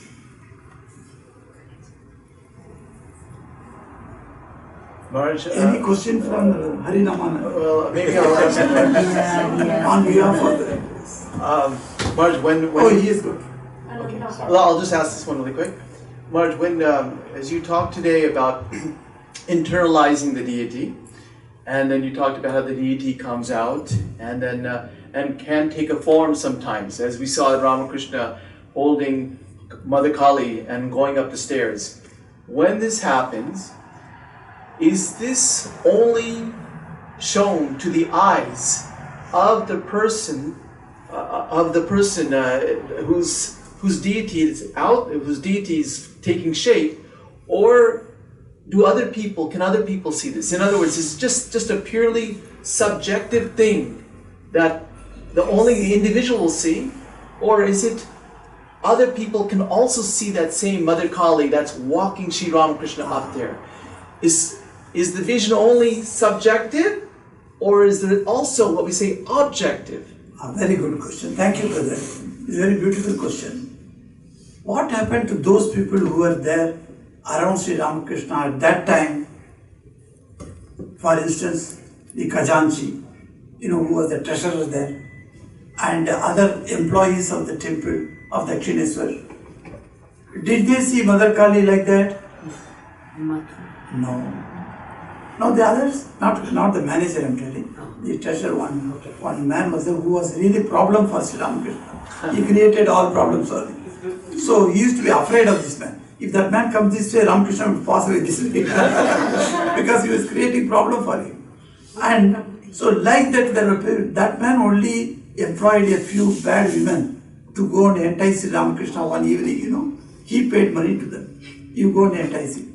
Maharaj, Any question from Harinamana well, maybe I'll ask you one. on behalf of the... Maharaj, when Oh, he is good. well, I'll just ask this one really quick. Maharaj, when as you talked today about internalizing the deity, and then you talked about how the deity comes out, and then and can take a form sometimes, as we saw Ramakrishna holding Mother Kali and going up the stairs. When this happens, is this only shown to the eyes of the person whose deity is out, whose deity is taking shape, or can other people see this? In other words, is it just a purely subjective thing that only the individual will see, or is it other people can also see that same Mother Kali that's walking Sri Ramakrishna up there? Is the vision only subjective, or is there also what we say objective? A very good question. Thank you, brother. It's a very beautiful question. What happened to those people who were there around Sri Ramakrishna at that time? For instance, the Khajanchi, who was the treasurer there, and other employees of the temple of Dakshineswar. Did they see Mother Kali like that? No. No, the others, not the manager, I'm telling. The treasurer, one man was there who was really problem for Sri Ramakrishna. He created all problems for him. So he used to be afraid of this man. If that man comes this way, Ramakrishna would pass away this way. Because he was creating problem for him. And so like that, that man only employed a few bad women to go and entice Sri Ramakrishna one evening, He paid money to them. You go and entice him.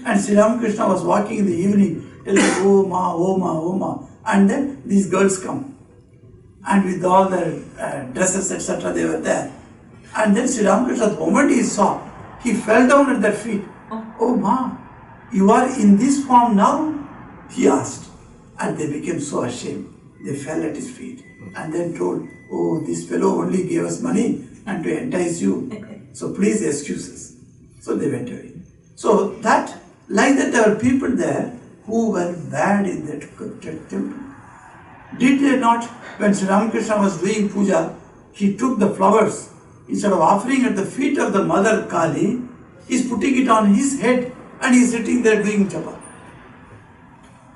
And Sri Ramakrishna was walking in the evening, telling, oh ma, oh ma, oh ma. And then these girls come. And with all their dresses, etc., they were there. And then Sri Ramakrishna, the moment he saw, he fell down at their feet. Oh ma, you are in this form now? He asked. And they became so ashamed. They fell at his feet. And then told, oh, this fellow only gave us money and to entice you. So please excuse us. So they went away. So like that there were people there who were bad in that temple. Did they not, when Sri Ramakrishna was doing puja, he took the flowers, instead of offering at the feet of the Mother Kali, he's putting it on his head and he's sitting there doing japa.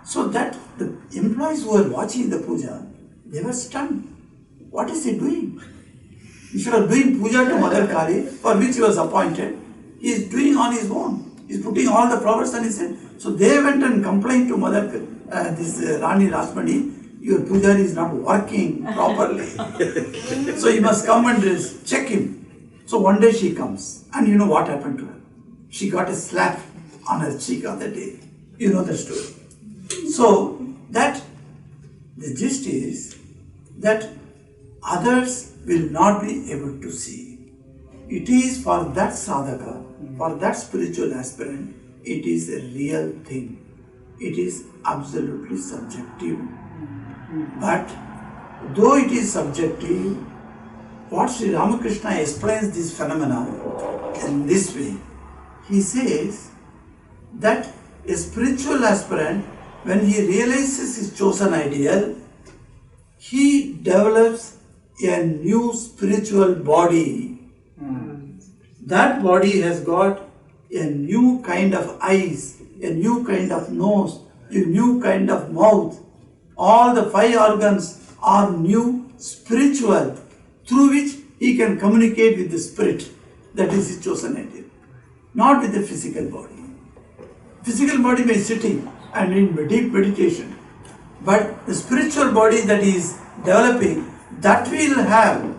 So that the employees who were watching the puja, they were stunned. What is he doing? Instead of doing puja to Mother Kali, for which he was appointed, he is doing on his own. He is putting all the flowers on his head. So they went and complained to Mother, Rani Rasmani, your puja is not working properly. So you must come and check him. So one day she comes, and you know what happened to her? She got a slap on her cheek on that day. You know the story. So the gist is that others will not be able to see. It is for that sadhaka, for that spiritual aspirant, it is a real thing. It is absolutely subjective. But though it is subjective, what Sri Ramakrishna explains this phenomena in this way. He says that a spiritual aspirant, when he realizes his chosen ideal, he develops a new spiritual body. That body has got a new kind of eyes, a new kind of nose, a new kind of mouth, All the 5 organs are new, spiritual, through which he can communicate with the spirit. That is his chosen ideal. Not with the physical body. Physical body may be sitting and in deep meditation. But the spiritual body that he is developing, that will have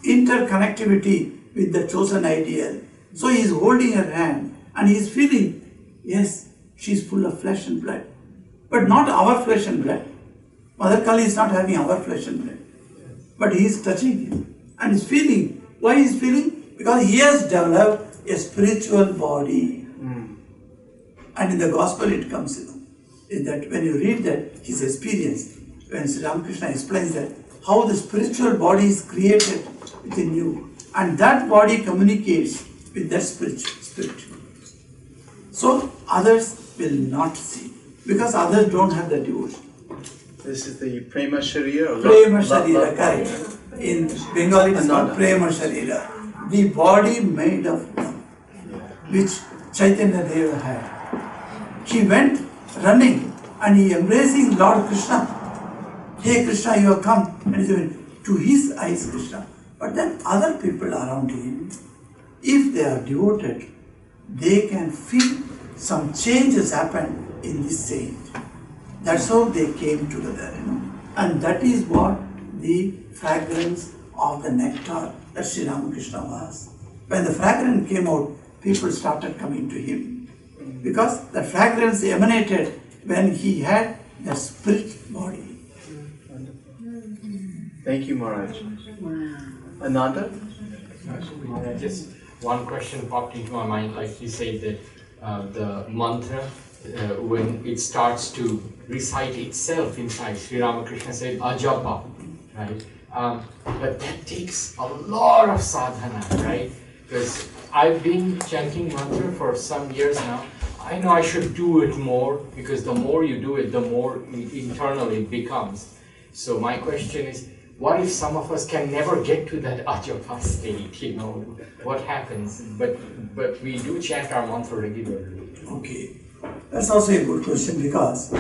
interconnectivity with the chosen ideal. So he is holding her hand and he is feeling, yes, she is full of flesh and blood. But not our flesh and blood. Mother Kali is not having our flesh and blood. But he is touching him and is feeling. Why he is feeling? Because he has developed a spiritual body. And in the gospel it comes, is that when you read that, his experience, when Sri Ramakrishna explains that, how the spiritual body is created within you, and that body communicates with that spirit. So others will not see, because others don't have the devotion. This is the Prema Sharira? Prema Sharira, correct. In Bengali it is called Prema Sharira. The body made of love, which Chaitanya Deva had. He went running and he embracing Lord Krishna. Hey Krishna, you have come. And he went to his eyes, Krishna. But then other people around him, if they are devoted, they can feel some changes happen in this saint. That's how they came together, And that is what the fragrance of the nectar that Sri Ramakrishna was. When the fragrance came out, people started coming to him. Because the fragrance emanated when he had the spirit body. Thank you, Maharaj. Ananda? Just one question popped into my mind, like you said that the mantra, when it starts to recite itself inside, Sri Ramakrishna said ajapa, right? But that takes a lot of sadhana, right? Because I've been chanting mantra for some years now. I know I should do it more, because the more you do it, the more internal it becomes. So my question is, what if some of us can never get to that ajapa state, what happens? But we do chant our mantra regularly. Okay, that's also a good question, because,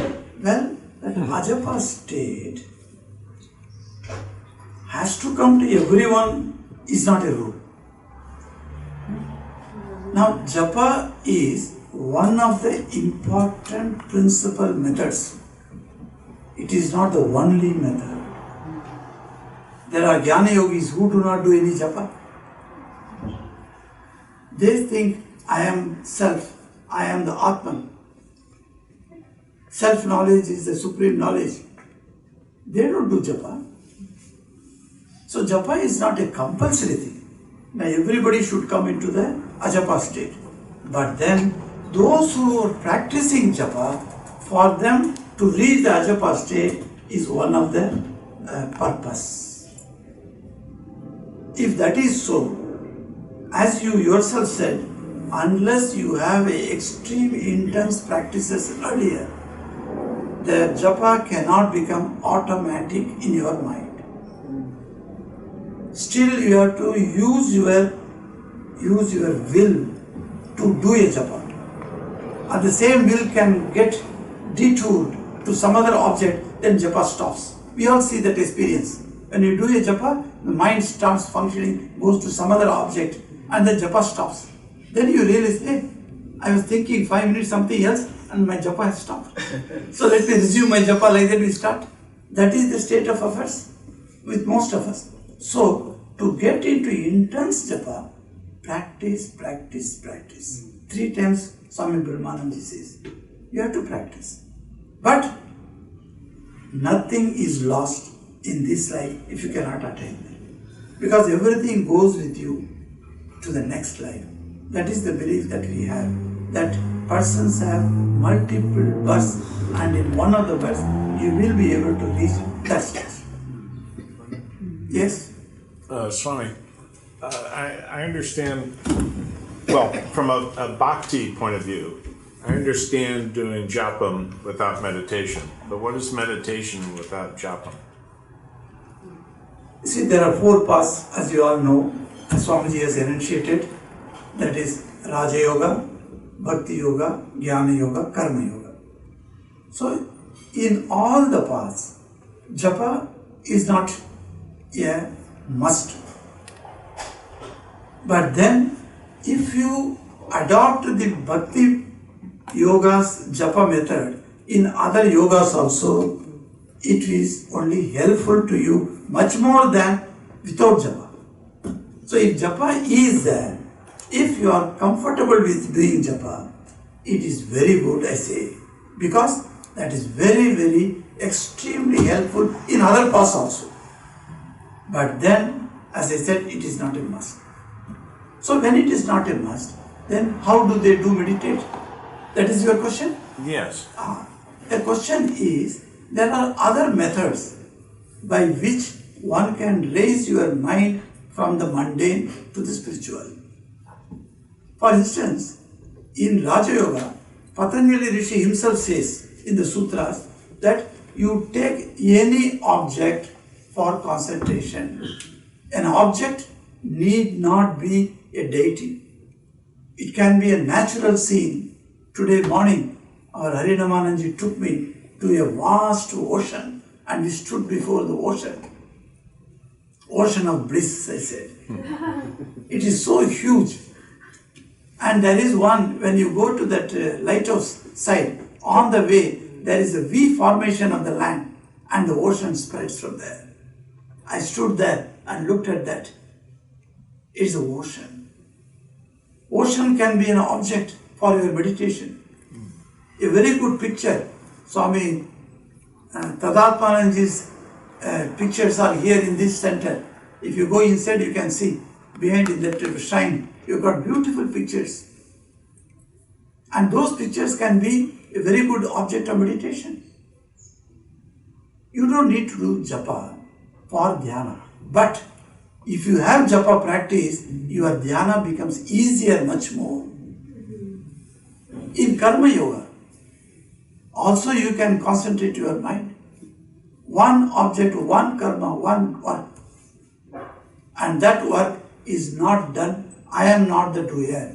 well, that ajapa state has to come to everyone is not a rule. Now, japa is one of the important principal methods. It is not the only method. There are jnana yogis who do not do any japa. They think, I am self, I am the Atman. Self-knowledge is the supreme knowledge. They don't do japa. So japa is not a compulsory thing. Now everybody should come into the ajapa state. But then those who are practicing japa, for them to reach the ajapa state is one of the purpose. If that is so, as you yourself said, unless you have a extreme intense practices earlier, the japa cannot become automatic in your mind. Still you have to use your will to do a japa. And the same will can get detoured to some other object, then japa stops. We all see that experience. When you do a japa, the mind starts functioning, goes to some other object, and the japa stops. Then you realize, hey, I was thinking 5 minutes something else, and my japa has stopped. So let me resume my japa, like that we start. That is the state of affairs with most of us. So, to get into intense japa, practice. 3 times Swami Vimokshananda says, you have to practice. But nothing is lost in this life if you cannot attain it. Because everything goes with you to the next life. That is the belief that we have, that persons have multiple births, and in one of the births you will be able to reach that stage. Yes? Swami, I understand, well, from a bhakti point of view, I understand doing japam without meditation, but what is meditation without japam? See, there are 4 paths, as you all know, as Swamiji has enunciated. That is Raja Yoga, Bhakti Yoga, Jnana Yoga, Karma Yoga. So, in all the paths, japa is not a must. But then, if you adopt the bhakti yoga's japa method in other yogas also, it is only helpful to you much more than without japa. So if japa is there, if you are comfortable with doing japa, it is very good, I say, because that is very, very extremely helpful in other paths also. But then, as I said, it is not a must. So when it is not a must, then how do they do meditate? That is your question? Yes. The question is, there are other methods by which one can raise your mind from the mundane to the spiritual. For instance, in Raja Yoga, Patanjali Rishi himself says in the sutras that you take any object for concentration. An object need not be a deity. It can be a natural scene. Today morning, our Harinamananji took me to a vast ocean and we stood before the ocean. Ocean of bliss, I said. It is so huge. And there is one, when you go to that lighthouse side, on the way, there is a V formation of the land and the ocean spreads from there. I stood there and looked at that. It's the ocean. Ocean can be an object for your meditation. A very good picture. Swami Tadatmananji's pictures are here in this center. If you go inside, you can see behind in that shrine, you've got beautiful pictures. And those pictures can be a very good object of meditation. You don't need to do japa for dhyana. But if you have japa practice, your dhyana becomes easier much more. In karma yoga, also you can concentrate your mind. One object, one karma, one work. And that work is not done. I am not the doer.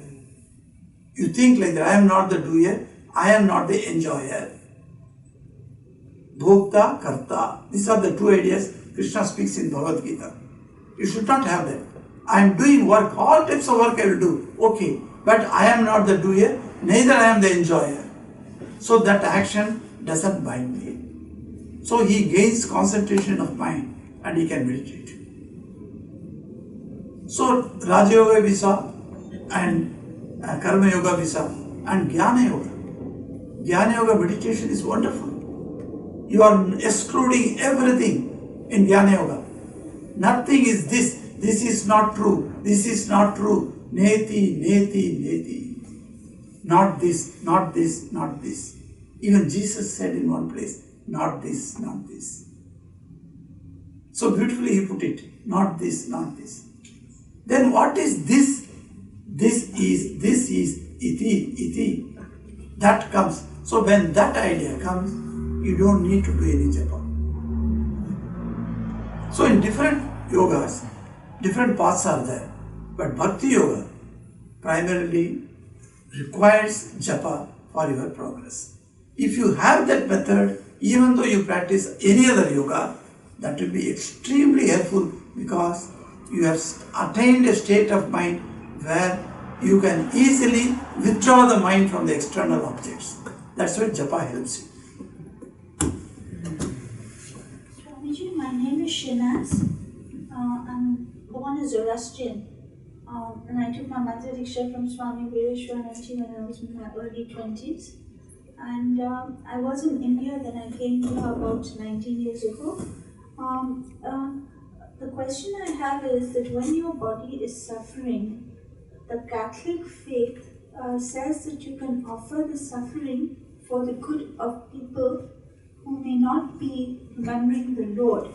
You think like that, I am not the doer, I am not the enjoyer. Bhokta, karta. These are the two ideas Krishna speaks in Bhagavad Gita. You should not have that. I am doing work, all types of work I will do. Okay, but I am not the doer, neither I am the enjoyer. So that action doesn't bind me. So he gains concentration of mind and he can meditate. So Raja Yoga we saw and Karma Yoga we saw and Jnana Yoga. Jnana Yoga meditation is wonderful. You are excluding everything in Jnana Yoga. Nothing is this. This is not true. This is not true. Neti, neti, neti. Not this, not this, not this. Even Jesus said in one place, not this, not this. So beautifully he put it, not this, not this. Then what is this? This is iti, iti. That comes. So when that idea comes, you don't need to do any japa. So in different yogas, different paths are there. But bhakti yoga primarily requires japa for your progress. If you have that method, even though you practice any other yoga, that will be extremely helpful because you have attained a state of mind where you can easily withdraw the mind from the external objects. That's why japa helps you. Swamiji, my name is Shinaz. I'm born as Zoroastrian. And I took my Mantra Diksha from Swami Vimokshananda when I was in my early 20s. And I was in India, then I came here about 19 years ago. The question I have is that when your body is suffering, the Catholic faith says that you can offer the suffering for the good of people who may not be remembering the Lord.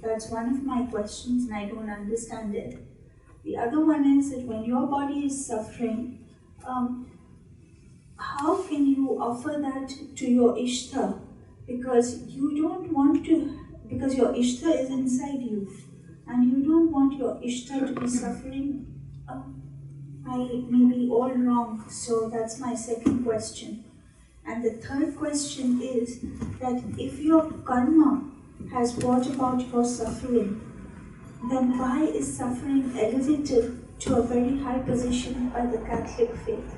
That's one of my questions and I don't understand it. The other one is that when your body is suffering, how can you offer that to your Ishta? Because you don't want to, because your Ishta is inside you and you don't want your Ishta to be suffering. I may be all wrong, so that's my second question. And the third question is that if your karma has brought about your suffering, then why is suffering elevated to a very high position by the Catholic faith?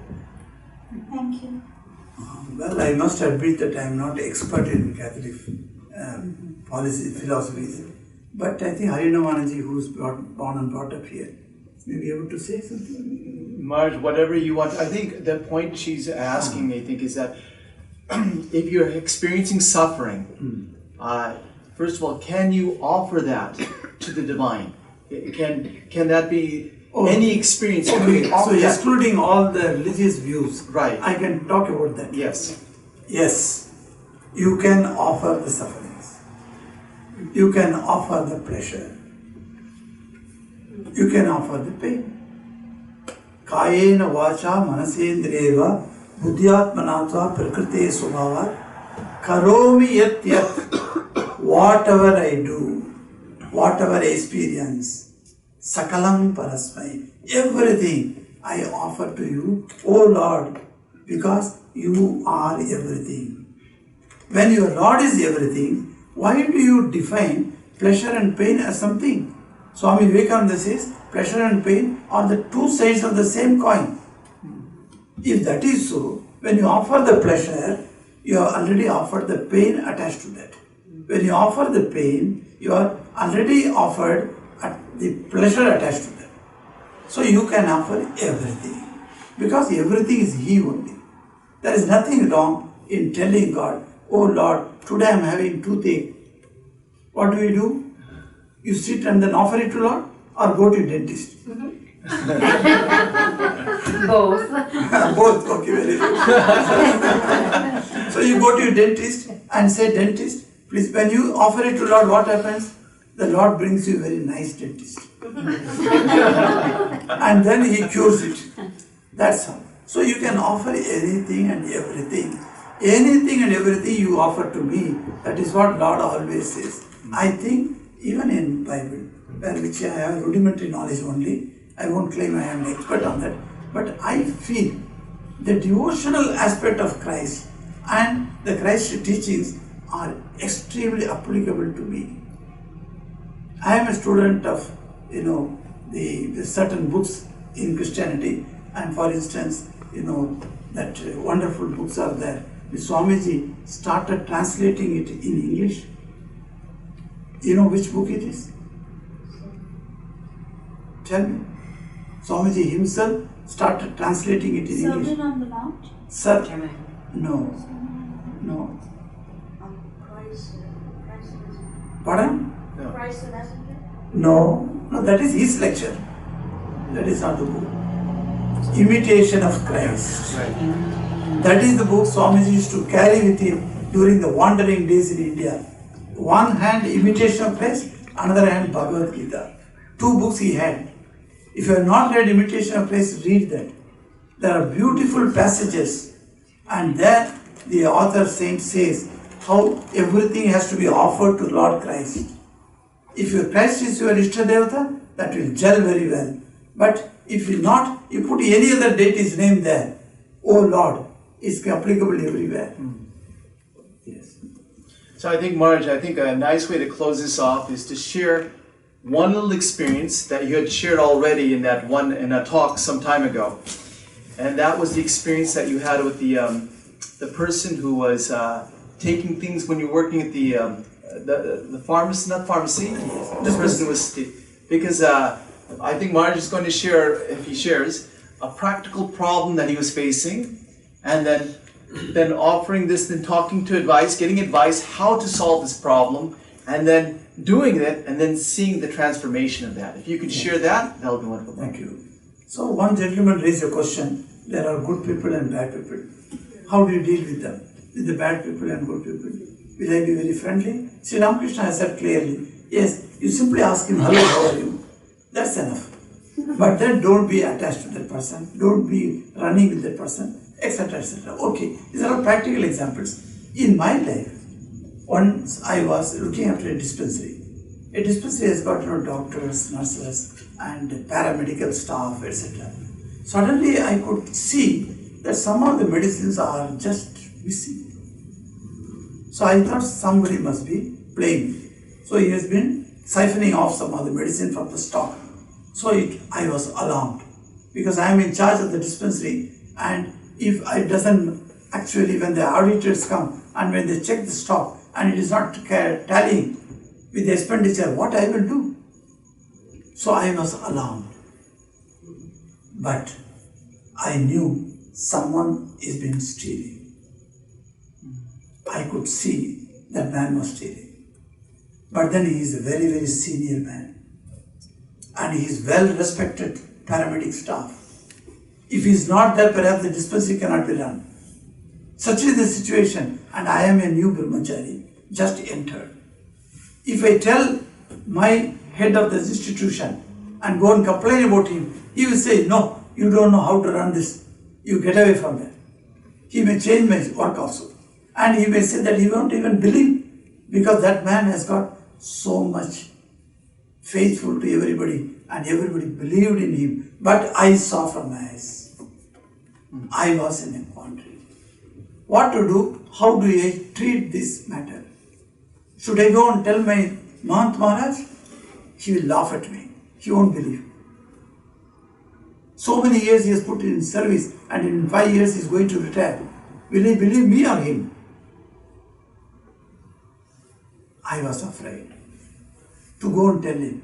Thank you. Well, I must admit that I am not expert in Catholic philosophies, but I think Harinamanaji, who is born and brought up here, may be able to say something. Marge, whatever you want. I think the point she's asking, I think, is that if you're experiencing suffering, first of all, can you offer that to the divine? Can that be any experience? Can we So offer that? excluding all the religious views, Right. I can talk about that. Yes. Yes, you can offer the sufferings. You can offer the pleasure. You can offer the pain. Kayena vacha manasendreva buddhyatmanatva prakrite svabhava karomi yat yat. Whatever I do, whatever I experience, sakalam parasmai, everything I offer to you, O Lord, because you are everything. When your Lord is everything, why do you define pleasure and pain as something? Swami Vivekananda says, pleasure and pain are the two sides of the same coin. If that is so, when you offer the pleasure, you have already offered the pain attached to that. When you offer the pain, you are already offered the pleasure attached to that. So you can offer everything, because everything is He only. There is nothing wrong in telling God, oh Lord, today I am having toothache. What do? You sit and then offer it to Lord, or go to dentist? Both. Both, okay, very good. So you go to your dentist and say, dentist, please, when you offer it to Lord, what happens? The Lord brings you a very nice dentist. And then He cures it. That's how. So you can offer anything and everything. Anything and everything you offer to me. That is what Lord always says. I think even in Bible, which I have rudimentary knowledge only, I won't claim I am an expert on that, but I feel the devotional aspect of Christ and the Christ teachings are extremely applicable to me. I am a student of, the certain books in Christianity, and for instance, that wonderful books are there. The Swamiji started translating it in English. You know which book it is? Tell me. Swamiji himself started translating it in English. Sermon on the Mount? Sir? No. Pardon? Christ the Messenger? No, that is his lecture. That is not the book. Imitation of Christ. That is the book Swamiji used to carry with him during the wandering days in India. One hand, Imitation of Christ, another hand, Bhagavad Gita. Two books he had. If you have not read Imitation of Christ, read that. There are beautiful passages, and there the author saint says how everything has to be offered to Lord Christ. If your Christ is your Ishta Devata, that will gel very well. But if you not, you put any other deity's name there. Oh Lord, it's applicable everywhere. Yes. So I think, Marge, a nice way to close this off is to share one little experience that you had shared already in a talk some time ago. And that was the experience that you had with the person who was taking things when you were working at the pharmacy, not pharmacy. This person was, because I think Marge is going to share, if he shares, a practical problem that he was facing, and then offering this, then talking to advice, getting advice how to solve this problem, and then doing it, and then seeing the transformation of that. If you could share that would be wonderful. Thank you. So one gentleman raised a question. There are good people and bad people. How do you deal with them? With the bad people and good people? Will I be very friendly? Sri Ramakrishna has said clearly, yes, you simply ask him, hello, how are you? That's enough. But then don't be attached to that person. Don't be running with that person, etc., etc. Okay, these are all practical examples. In my life, once I was looking after a dispensary. A dispensary has got doctors, nurses, and paramedical staff, etc. Suddenly I could see that some of the medicines are just missing. So I thought somebody must be playing. So he has been siphoning off some other medicine from the stock. So I was alarmed because I am in charge of the dispensary, and if it doesn't actually, when the auditors come and when they check the stock and it is not tallying with the expenditure, what I will do? So I was alarmed. But I knew someone is been stealing. I could see that man was stealing. But then he is a very, very senior man. And he is well respected paramedic staff. If he is not there, perhaps the dispensary cannot be run. Such is the situation, and I am a new brahmachari, just entered. If I tell my head of this institution and go and complain about him, he will say, no, you don't know how to run this. You get away from there. He may change my work also. And he may say that he won't even believe, because that man has got so much faithful to everybody and everybody believed in him. But I saw from my eyes. I was in a quandary. What to do? How do I treat this matter? Should I go and tell my Mahant Maharaj? He will laugh at me. He won't believe. So many years he has put in service, and in 5 years he is going to retire. Will he believe me or him? I was afraid to go and tell him.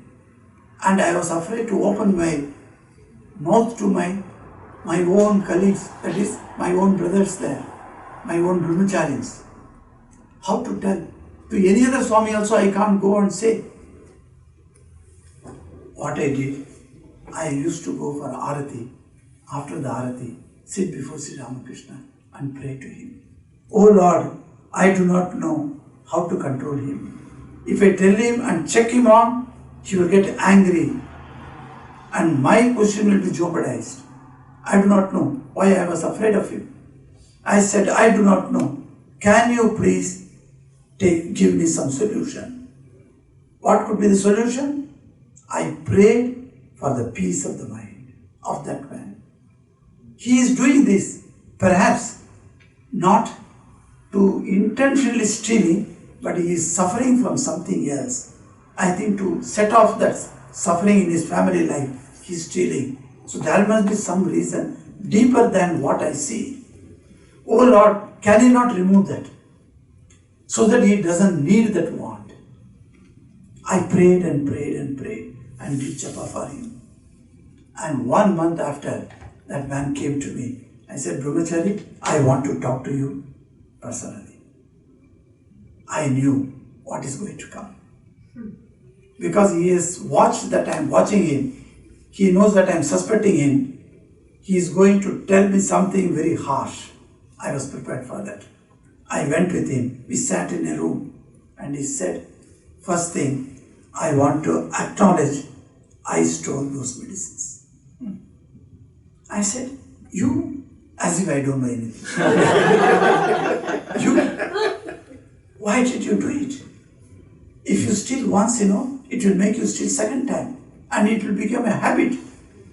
And I was afraid to open my mouth to my own colleagues, that is, my own brothers there, my own brahmacharis. How to tell? To any other Swami also I can't go and say. What I did, I used to go for Arati. After the Arati, sit before Sri Ramakrishna and pray to him. Oh Lord, I do not know how to control him. If I tell him and check him on, he will get angry and my position will be jeopardized. I do not know why I was afraid of him. I said, I do not know. Can you please give me some solution? What could be the solution? I prayed for the peace of the mind of that man. He is doing this, perhaps not to intentionally stealing, but he is suffering from something else. I think to set off that suffering in his family life, he is stealing. So there must be some reason deeper than what I see. Oh Lord, can you not remove that? So that he doesn't need that want. I prayed and prayed and prayed and did japa for him. And 1 month after, that man came to me. I said, Brahmachari, I want to talk to you personally. I knew what is going to come. Because he has watched that I am watching him. He knows that I am suspecting him. He is going to tell me something very harsh. I was prepared for that. I went with him. We sat in a room and he said, first thing, I want to acknowledge I stole those medicines. I said, you? As if I don't know anything. You? Why did you do it? If you steal once, it will make you steal second time. And it will become a habit.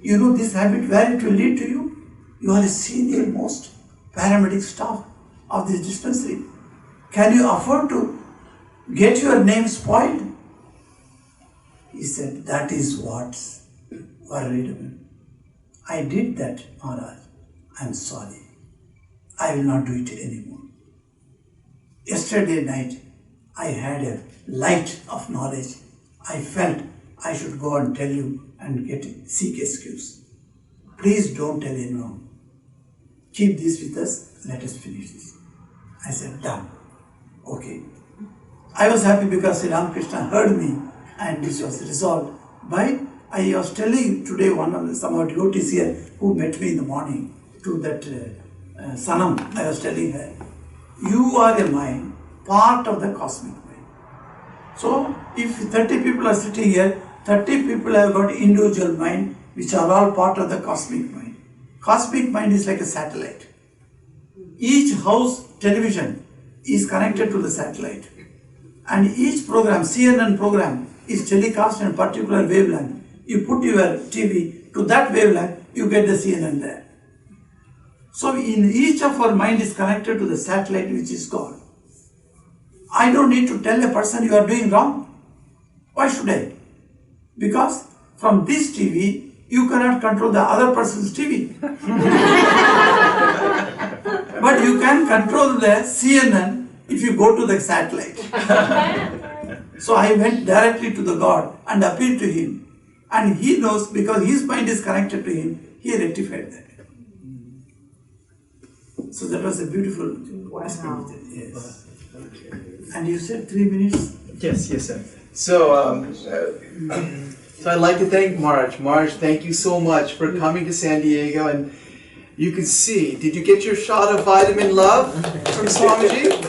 You know this habit, where it will lead to you? You are a senior most paramedic staff of this dispensary. Can you afford to get your name spoiled? He said, that is what's worried me. I did that, Maharaj. I am sorry. I will not do it anymore. Yesterday night, I had a light of knowledge. I felt I should go and tell you and seek excuse. Please don't tell anyone. Keep this with us. Let us finish this. I said, done. Okay. I was happy because Sri Ramakrishna heard me and this was resolved by, I was telling today some of the devotees here who met me in the morning to that Sanam, I was telling her, you are a mind, part of the cosmic mind. So, if 30 people are sitting here, 30 people have got individual mind, which are all part of the cosmic mind. Cosmic mind is like a satellite. Each house television is connected to the satellite. And each program, CNN program, is telecast in a particular wavelength. You put your TV to that wavelength, you get the CNN there. So in each of our mind is connected to the satellite which is God. I don't need to tell a person you are doing wrong. Why should I? Because from this TV, you cannot control the other person's TV. But you can control the CNN if you go to the satellite. So I went directly to the God and appealed to him. And he knows, because his mind is connected to him, he rectified that. So that was a beautiful aspect. Yes. And you said 3 minutes? Yes, sir. So, so I'd like to thank Marge. Marge, thank you so much for coming to San Diego. And you can see, did you get your shot of vitamin love from Swamiji?